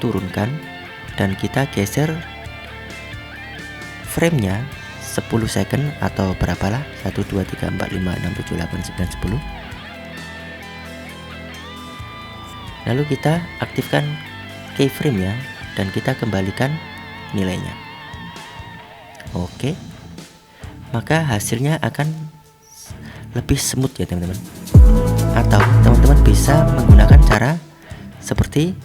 turunkan dan kita geser framenya 10 second atau berapalah 1, 2, 3, 4, 5, 6, 7, 8, 9, 10. Lalu kita aktifkan keyframe ya, dan kita kembalikan nilainya. Oke, maka hasilnya akan lebih smooth ya teman-teman. Atau teman-teman bisa menggunakan cara seperti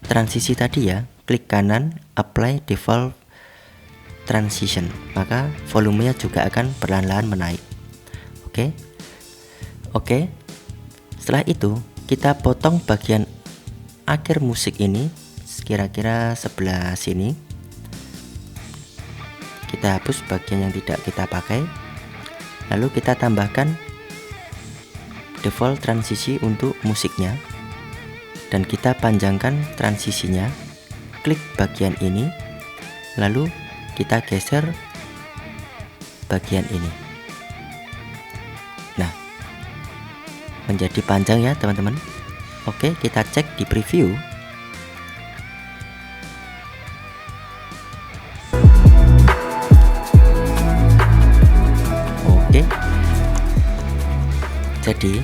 transisi tadi ya, klik kanan apply default transition, maka volumenya juga akan perlahan-lahan menaik. Oke, setelah itu kita potong bagian akhir musik ini kira-kira sebelah sini. Kita hapus bagian yang tidak kita pakai, lalu kita tambahkan default transisi untuk musiknya dan kita panjangkan transisinya. Klik bagian ini, lalu kita geser bagian ini. Nah, menjadi panjang ya teman-teman. Oke, kita cek di preview. Oke, jadi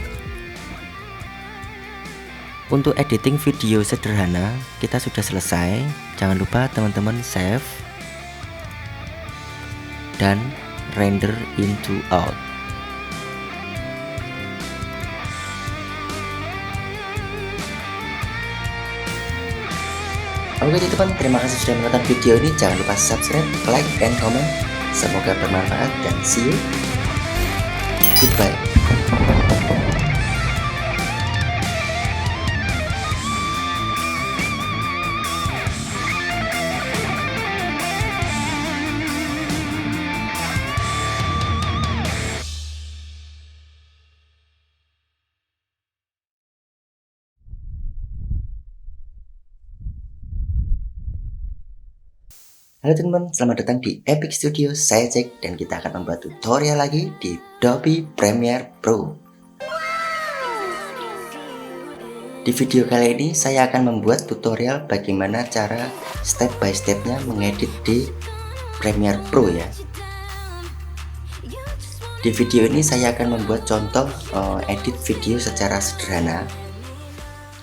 untuk editing video sederhana kita sudah selesai. Jangan lupa teman-teman save dan render into out. Oke teman-teman, terima kasih sudah menonton video ini. Jangan lupa subscribe, like, dan comment. Semoga bermanfaat dan see you. Goodbye. Halo teman-teman, selamat datang di Epic Studio. Saya Jack dan kita akan membuat tutorial lagi di Adobe Premiere Pro. Di video kali ini saya akan membuat tutorial bagaimana cara step by stepnya mengedit di Premiere Pro ya. Di video ini saya akan membuat contoh edit video secara sederhana.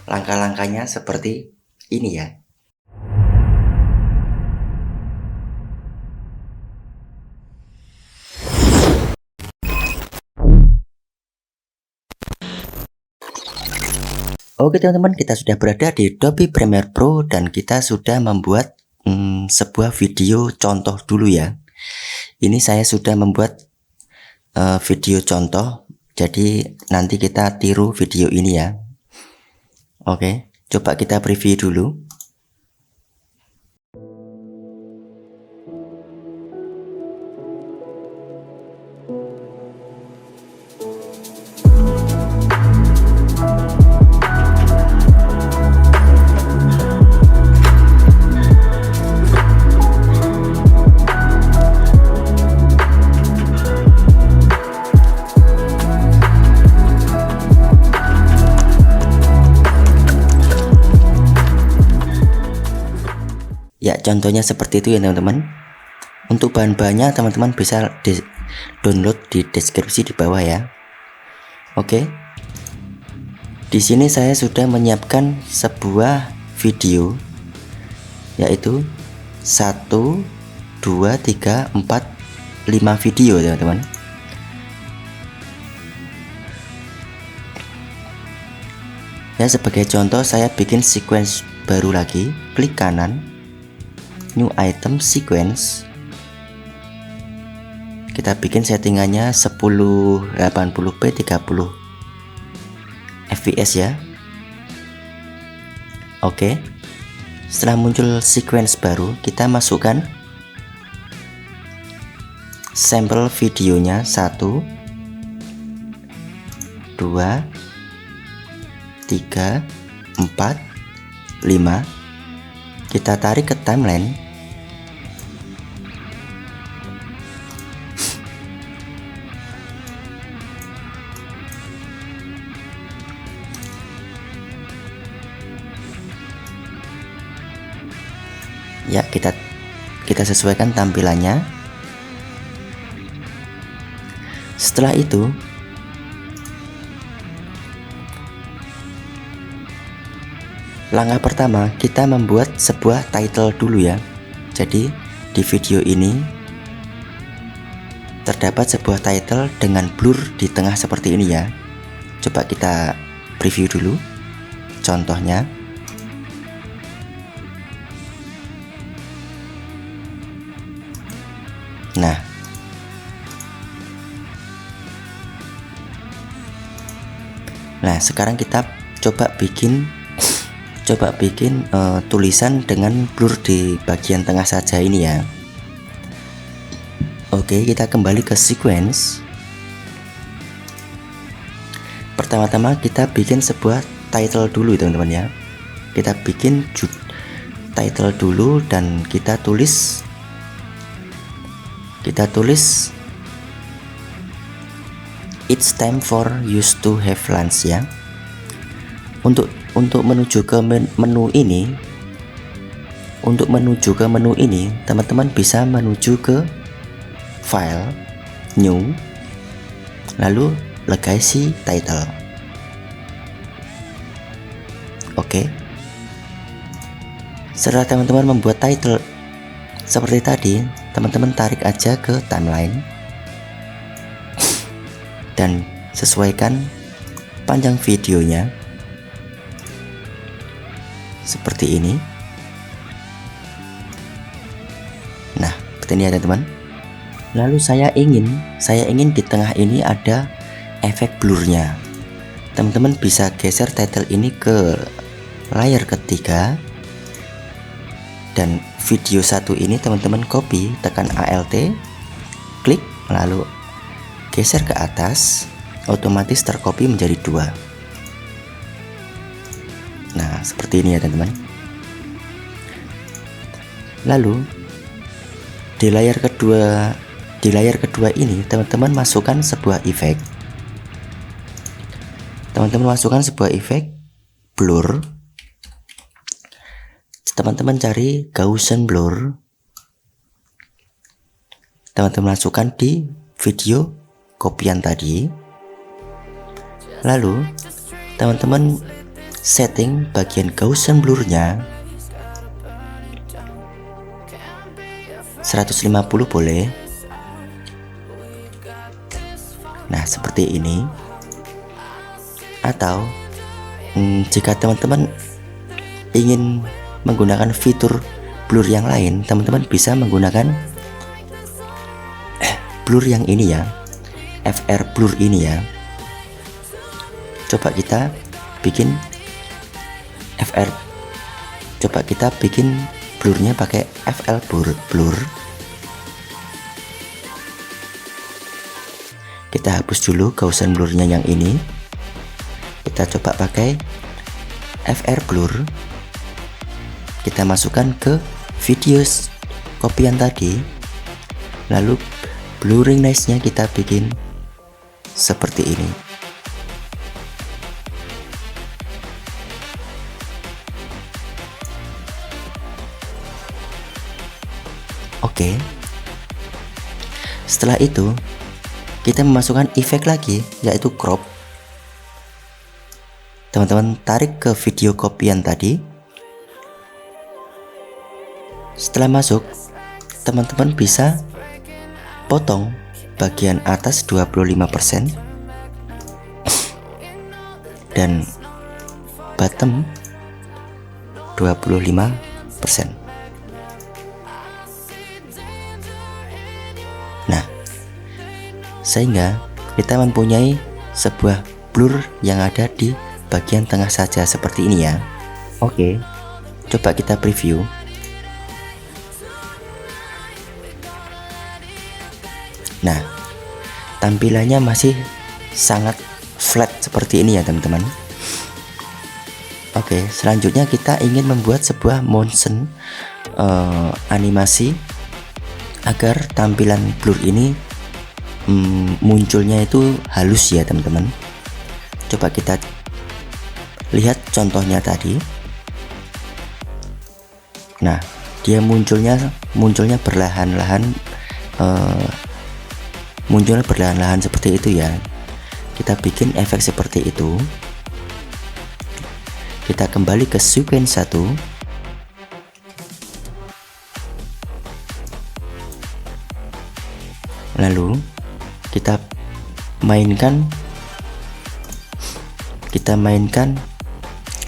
Langkah-langkahnya seperti ini ya. Oke teman-teman, kita sudah berada di Adobe Premiere Pro dan kita sudah membuat sebuah video contoh dulu ya. Ini saya sudah membuat video contoh, jadi nanti kita tiru video ini ya. Oke, coba kita preview dulu. Ya, contohnya seperti itu ya teman-teman. Untuk bahan-bahannya teman-teman bisa download di deskripsi di bawah ya. Oke. Di sini saya sudah menyiapkan sebuah video, yaitu 1, 2, 3, 4, 5 video teman-teman. Ya, sebagai contoh saya bikin sequence baru lagi, klik kanan, new item sequence. Kita bikin settingannya 1080p 30 fps ya. Oke. Setelah muncul sequence baru, kita masukkan sampel videonya 1, 2, 3, 4, 5. Kita tarik ke timeline. Ya, kita sesuaikan tampilannya. Setelah itu langkah pertama, kita membuat sebuah title dulu ya. Jadi di video ini terdapat sebuah title dengan blur di tengah seperti ini ya. Coba kita preview dulu contohnya. Nah, sekarang kita coba bikin tulisan dengan blur di bagian tengah saja ini ya. Oke, kita kembali ke sequence. Pertama-tama kita bikin sebuah title dulu teman-teman ya. Kita bikin title dulu dan kita tulis it's time for you to have lunch ya. Untuk menuju ke menu ini, teman-teman bisa menuju ke file, new, lalu legacy title. Oke. Setelah teman-teman membuat title seperti tadi, teman-teman tarik aja ke timeline dan sesuaikan panjang videonya seperti ini. Nah, seperti ini ya teman-teman. Lalu saya ingin di tengah ini ada efek blurnya. Teman-teman bisa geser title ini ke layar ketiga, dan video satu ini teman-teman copy, tekan Alt, klik, lalu geser ke atas, otomatis tercopy menjadi 2. Nah, seperti ini ya teman-teman. Lalu di layar kedua ini teman-teman masukkan sebuah efek. Blur. Teman-teman cari Gaussian blur. Teman-teman masukkan di video kopian tadi. Lalu teman-teman setting bagian Gaussian blurnya 150 boleh. Nah, seperti ini. Atau jika teman-teman ingin menggunakan fitur blur yang lain, teman-teman bisa menggunakan blur yang ini ya, FR blur ini ya. Coba kita bikin blurnya pakai FL blur. Kita hapus dulu Gaussian blurnya yang ini. Kita coba pakai FR blur. Kita masukkan ke video kopian tadi. Lalu blurring nice-nya kita bikin seperti ini. Oke. Setelah itu kita memasukkan efek lagi, yaitu crop. teman-teman tarik ke video kopian tadi. Setelah masuk, teman-teman bisa potong bagian atas 25% dan bottom 25%. Nah, sehingga kita mempunyai sebuah blur yang ada di bagian tengah saja seperti ini ya. Oke, coba kita preview. Nah, tampilannya masih sangat flat seperti ini ya teman-teman. Oke, selanjutnya kita ingin membuat sebuah motion animasi agar tampilan blur ini munculnya itu halus ya teman-teman. Coba kita lihat contohnya tadi. Nah, dia munculnya berlahan-lahan, munculnya berlahan-lahan seperti itu ya. Kita bikin efek seperti itu. Kita kembali ke sequence 1. Lalu kita mainkan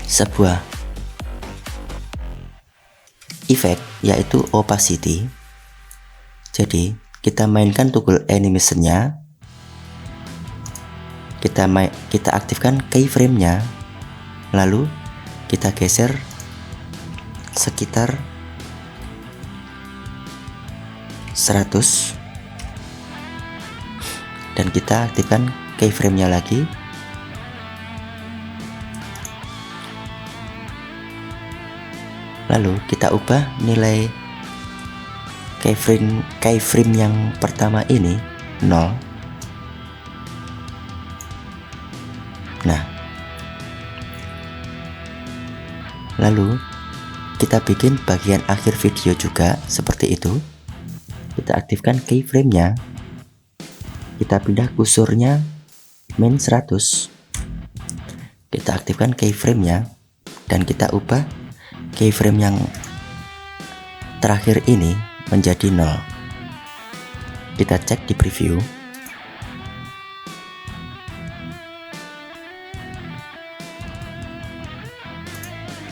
sebuah efek yaitu opacity. Jadi kita mainkan toggle animation-nya, kita aktifkan keyframe-nya, lalu kita geser sekitar 100 dan kita aktifkan keyframe-nya lagi. Lalu kita ubah nilai keyframe yang pertama ini 0. Nah, lalu kita bikin bagian akhir video juga seperti itu. Kita aktifkan keyframe-nya, kita pindah kursornya min 100, kita aktifkan keyframe-nya dan kita ubah keyframe yang terakhir ini menjadi 0. Kita cek di preview.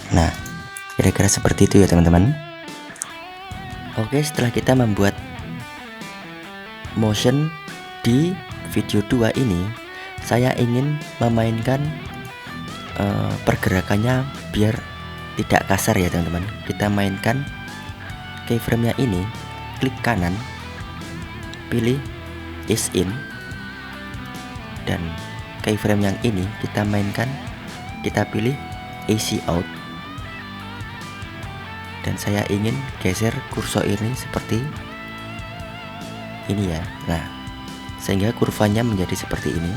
Nah, kira-kira seperti itu ya teman-teman. Oke, setelah kita membuat motion di video 2 ini, saya ingin memainkan pergerakannya biar tidak kasar ya teman-teman. Kita mainkan keyframe-nya ini, klik kanan, pilih ease in, dan keyframe yang ini kita mainkan, kita pilih ease out, dan saya ingin geser kursor ini seperti ini ya. Nah, sehingga kurvanya menjadi seperti ini.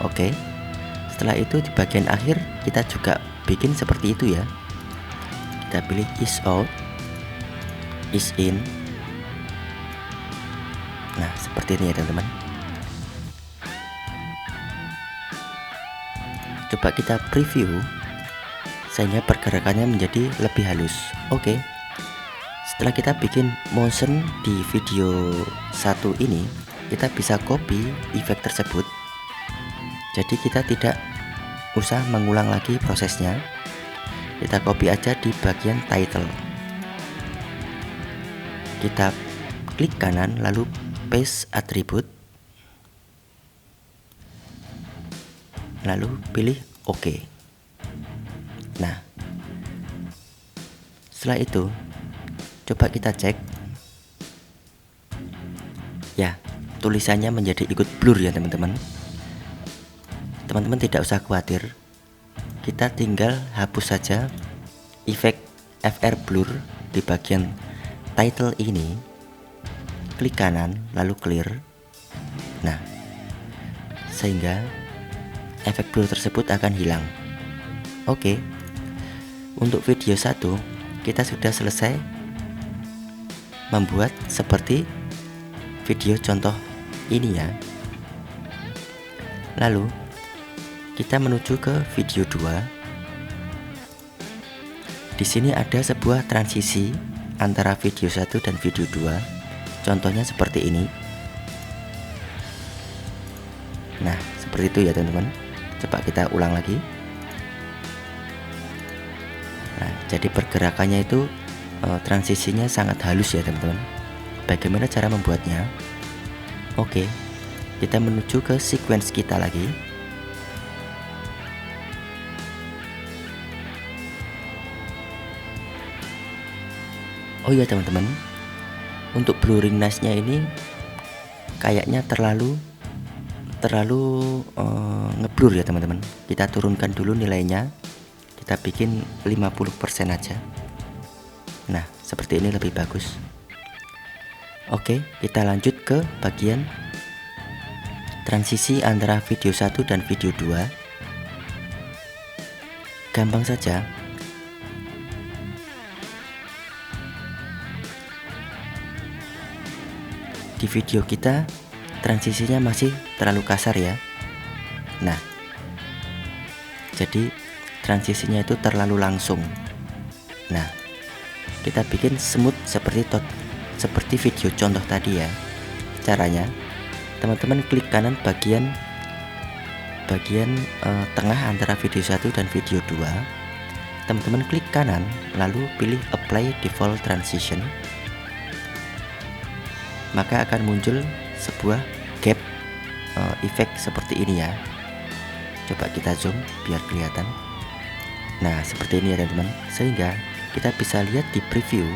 Oke, setelah itu di bagian akhir kita juga bikin seperti itu ya. Kita pilih ease out, ease in. Nah, seperti ini ya teman-teman. Coba kita preview sehingga pergerakannya menjadi lebih halus. Oke, setelah kita bikin motion di video 1 ini, kita bisa copy efek tersebut. Jadi kita tidak usah mengulang lagi prosesnya. Kita copy aja di bagian title. Kita klik kanan lalu paste atribut, lalu pilih OK. Nah, setelah itu coba kita cek ya, tulisannya menjadi ikut blur ya teman-teman. Teman-teman tidak usah khawatir, kita tinggal hapus saja efek FR blur di bagian title ini, klik kanan lalu clear. Nah, sehingga efek blur tersebut akan hilang. Oke, untuk video 1 kita sudah selesai membuat seperti video contoh ini ya. Lalu kita menuju ke video 2. Di sini ada sebuah transisi antara video 1 dan video 2. Contohnya seperti ini. Nah, seperti itu ya teman-teman. Coba kita ulang lagi. Nah, jadi pergerakannya itu transisinya sangat halus ya teman-teman. Bagaimana cara membuatnya? Oke, kita menuju ke sequence kita lagi. Oh iya teman-teman, untuk blurring nice-nya ini kayaknya terlalu ngeblur ya teman-teman. Kita turunkan dulu nilainya, kita bikin 50% aja. Nah, seperti ini lebih bagus. Oke, kita lanjut ke bagian transisi antara video 1 dan video 2. Gampang saja. Di video kita transisinya masih terlalu kasar ya. Nah, jadi transisinya itu terlalu langsung. Nah, kita bikin smooth seperti video contoh tadi ya. Caranya, teman-teman klik kanan bagian tengah antara video 1 dan video 2. Teman-teman klik kanan, lalu pilih apply default transition. Maka akan muncul sebuah gap efek seperti ini ya. Coba kita zoom biar kelihatan. Nah, seperti ini ya teman-teman. Sehingga kita bisa lihat di preview.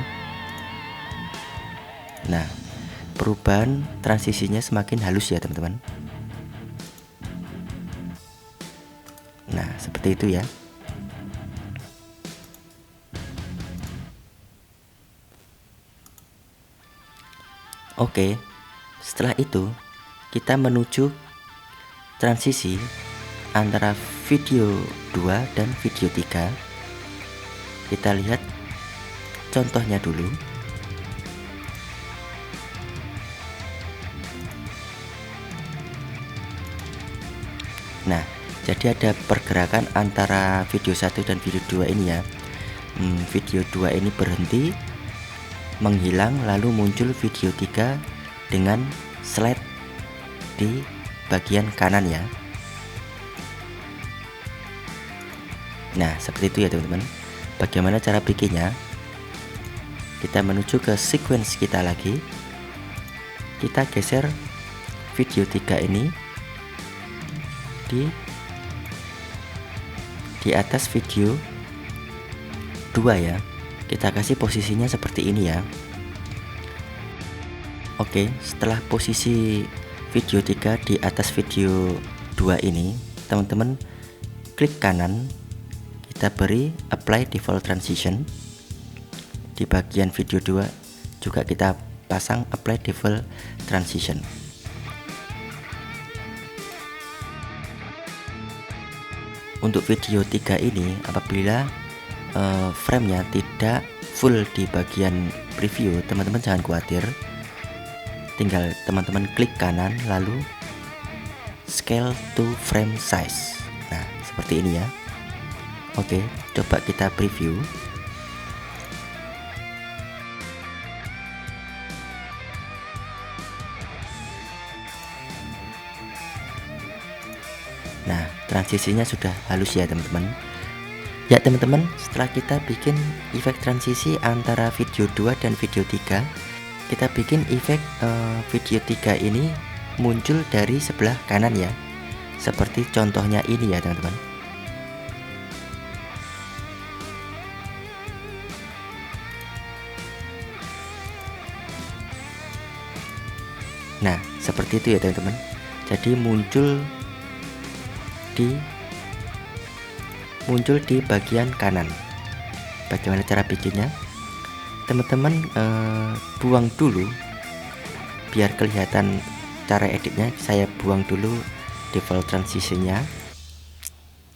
Nah, perubahan transisinya semakin halus ya teman-teman. Nah, seperti itu ya. Oke, setelah itu kita menuju transisi antara video 2 dan video 3. Kita lihat contohnya dulu. Nah, jadi ada pergerakan antara video 1 dan video 2 ini ya. Video 2 ini berhenti, menghilang, lalu muncul video 3 dengan slide di bagian kanan ya. Nah, seperti itu ya teman-teman. Bagaimana cara bikinnya? Kita menuju ke sequence kita lagi. Kita geser video 3 ini di atas video 2 ya. Kita kasih posisinya seperti ini ya. Oke, setelah posisi video 3 di atas video 2 ini, teman-teman klik kanan, kita beri apply default transition. Di bagian video 2 juga kita pasang apply default transition. Untuk video 3 ini, apabila frame-nya tidak full di bagian preview, teman-teman jangan khawatir. Tinggal teman-teman klik kanan lalu scale to frame size. Nah, seperti ini ya. Oke, coba kita preview. Nah, transisinya sudah halus ya teman-teman. Ya teman-teman, setelah kita bikin efek transisi antara video 2 dan video 3, kita bikin efek video 3 ini muncul dari sebelah kanan ya. Seperti contohnya ini ya teman-teman. Nah, seperti itu ya teman-teman. Jadi muncul di bagian kanan. Bagaimana cara bikinnya? Teman-teman buang dulu biar kelihatan cara editnya. Saya buang dulu default transitionnya.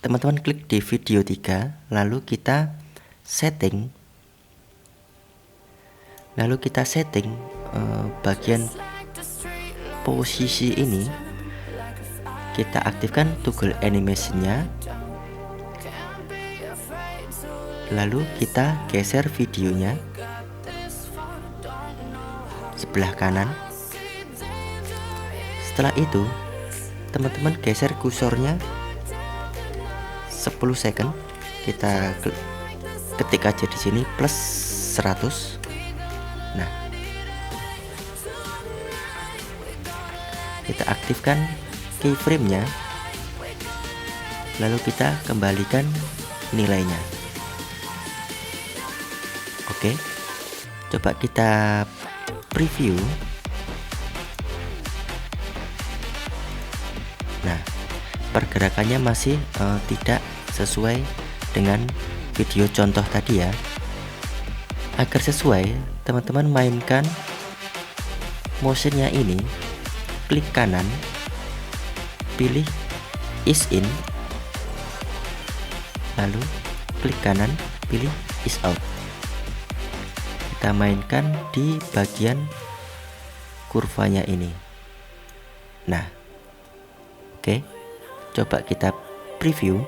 Teman-teman klik di video 3, lalu kita setting, bagian posisi ini kita aktifkan toggle animation-nya, lalu kita geser videonya sebelah kanan. Setelah itu teman-teman geser kursornya 10 second, kita ketik aja di sini plus 100. Nah, kita aktifkan keyframe-nya, lalu kita kembalikan nilainya. Oke, coba kita preview. Nah, pergerakannya masih tidak sesuai dengan video contoh tadi ya. Agar sesuai, teman-teman mainkan motionnya ini, klik kanan, pilih ease in, lalu klik kanan, pilih ease out. Kita mainkan di bagian kurvanya ini. Nah, oke, coba kita preview.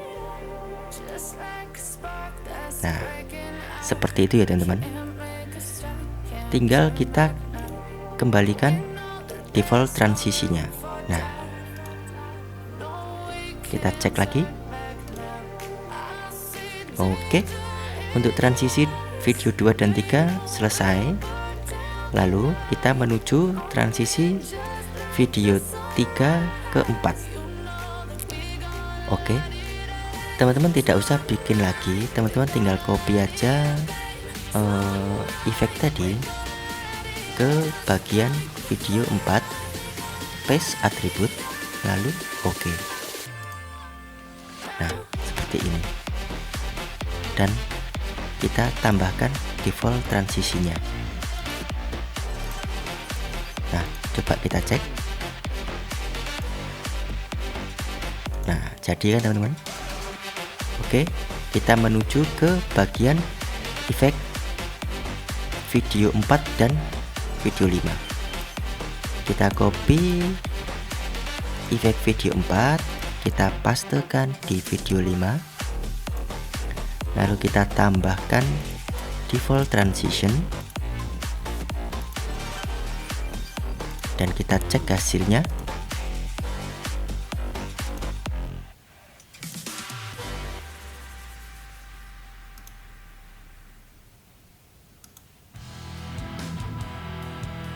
Nah, seperti itu ya teman-teman. Tinggal kita kembalikan default transisinya. Nah, kita cek lagi. Oke, untuk transisi video 2 dan 3 selesai. Lalu kita menuju transisi video 3 ke 4. Oke, teman-teman tidak usah bikin lagi, teman-teman tinggal copy aja efek tadi ke bagian video 4, paste atribut, lalu oke. Nah, seperti ini. Dan kita tambahkan default transisinya. Nah, coba kita cek. Nah, jadi kan teman-teman. Oke, kita menuju ke bagian efek video 4 dan video 5. Kita copy efek video 4, kita pastekan di video 5, lalu kita tambahkan default transition, dan kita cek hasilnya.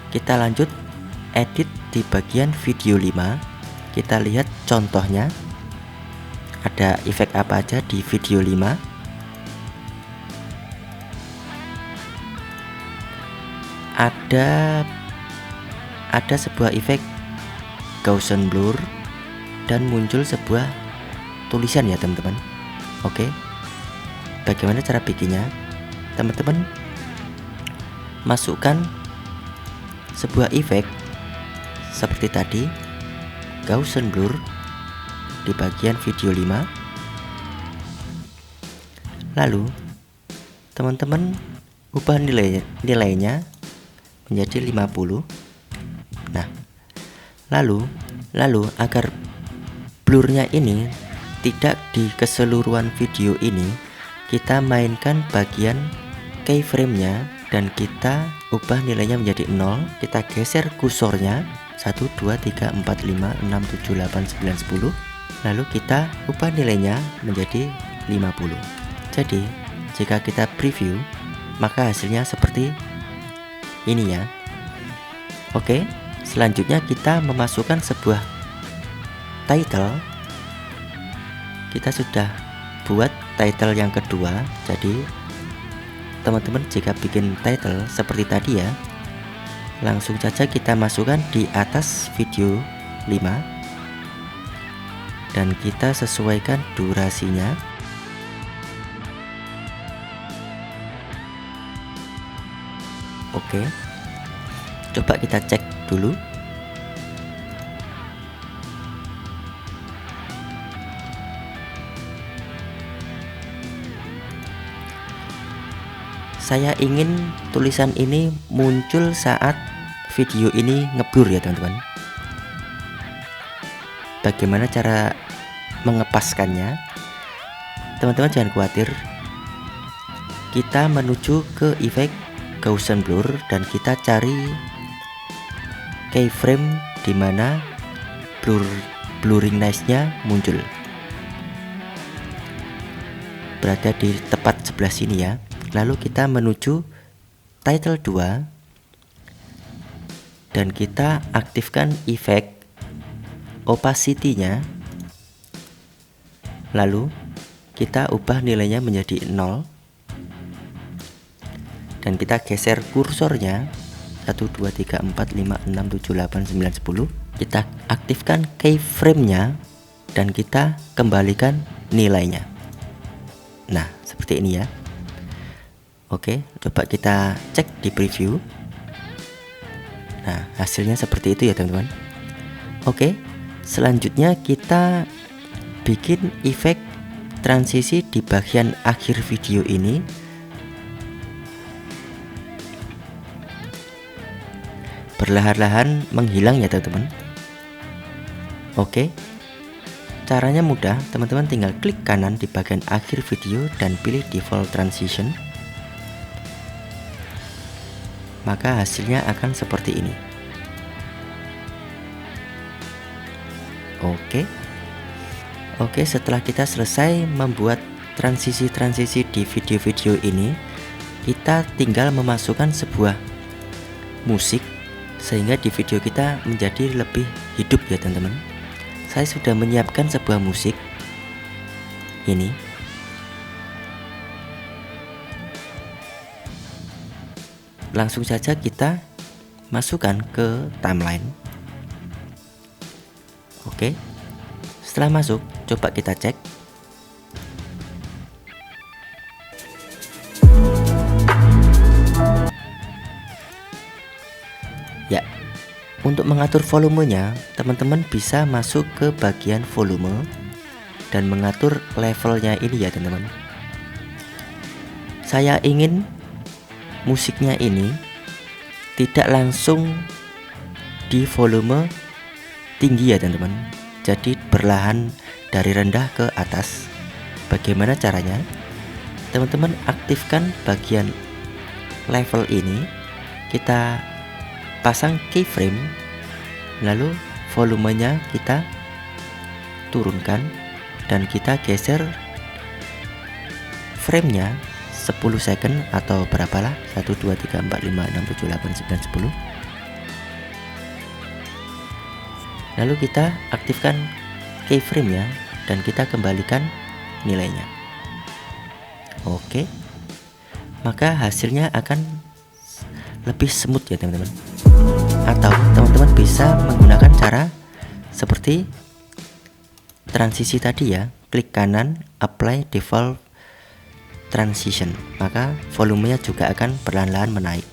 Kita lanjut edit di bagian video 5. Kita lihat contohnya ada efek apa aja di video 5. Ada sebuah efek Gaussian blur dan muncul sebuah tulisan ya teman-teman. Oke, bagaimana cara bikinnya? Teman-teman masukkan sebuah efek seperti tadi, Gaussian blur, di bagian video 5. Lalu teman-teman ubah nilainya menjadi 50. Nah, lalu agar blurnya ini tidak di keseluruhan video ini, kita mainkan bagian keyframe-nya dan kita ubah nilainya menjadi 0. Kita geser kursornya 1, 2, 3, 4, 5, 6, 7, 8, 9, 10. Lalu kita ubah nilainya menjadi 50. Jadi jika kita preview, maka hasilnya seperti ini ya. Oke, selanjutnya kita memasukkan sebuah title. Kita sudah buat title yang kedua. Jadi teman-teman jika bikin title seperti tadi ya, langsung saja kita masukkan di atas video 5 dan kita sesuaikan durasinya. Oke, coba kita cek dulu. Saya ingin tulisan ini muncul saat video ini ngeblur ya teman-teman. bagaimana cara mengepaskannya. Teman-teman jangan khawatir, kita menuju ke efek Gaussian blur dan kita cari keyframe di mana blurring nice-nya muncul. Berada di tepat sebelah sini ya. Lalu kita menuju title 2 dan kita aktifkan efek opacity-nya. Lalu kita ubah nilainya menjadi 0 dan kita geser kursornya 1 2 3 4 5 6 7 8 9 10. Kita aktifkan keyframe-nya dan kita kembalikan nilainya. Nah, seperti ini ya. Oke, coba kita cek di preview. Nah, hasilnya seperti itu ya teman-teman. Oke, selanjutnya kita bikin efek transisi di bagian akhir video ini. Perlahan-lahan menghilang ya teman-teman. Oke, caranya mudah, teman-teman tinggal klik kanan di bagian akhir video dan pilih default transition. Maka hasilnya akan seperti ini. Oke, setelah kita selesai membuat transisi-transisi di video-video ini, kita tinggal memasukkan sebuah musik sehingga di video kita menjadi lebih hidup ya teman-teman. Saya sudah menyiapkan sebuah musik ini. Langsung saja kita masukkan ke timeline. Oke, setelah masuk coba kita cek. Ya, untuk mengatur volumenya, teman-teman bisa masuk ke bagian volume dan mengatur levelnya ini ya teman-teman. Saya ingin musiknya ini tidak langsung di volume tinggi ya teman-teman, jadi perlahan dari rendah ke atas. Bagaimana caranya? Teman-teman aktifkan bagian level ini, kita pasang keyframe, lalu volumenya kita turunkan dan kita geser framenya 10 second atau berapalah, 1 2 3 4 5 6 7 8 9 10. Lalu kita aktifkan keyframe ya dan kita kembalikan nilainya. Oke, maka hasilnya akan lebih smooth ya teman-teman. Atau teman-teman bisa menggunakan cara seperti transisi tadi ya, klik kanan apply default transition, maka volumenya juga akan perlahan-lahan menaik.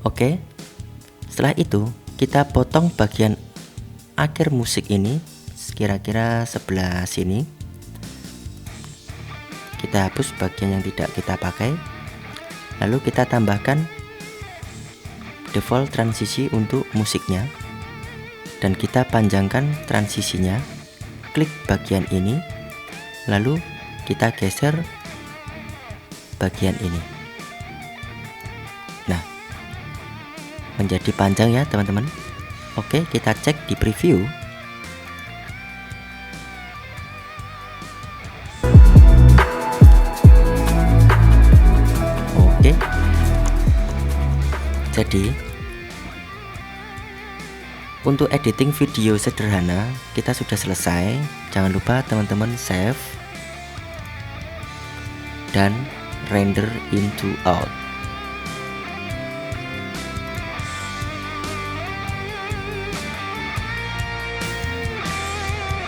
Oke, setelah itu kita potong bagian akhir musik ini kira-kira sebelah sini. Kita hapus bagian yang tidak kita pakai, lalu kita tambahkan default transisi untuk musiknya dan kita panjangkan transisinya. Klik bagian ini, lalu kita geser bagian ini. Nah, menjadi panjang ya teman-teman. Oke, kita cek di preview. Oke, jadi untuk editing video sederhana kita sudah selesai. Jangan lupa teman-teman save dan render into out.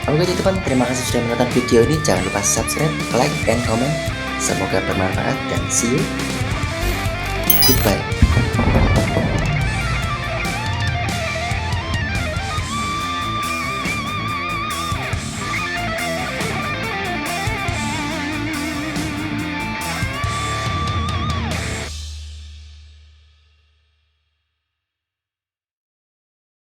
Oke teman-teman, terima kasih sudah menonton video ini. Jangan lupa subscribe, like, dan komen. Semoga bermanfaat dan see you. Goodbye.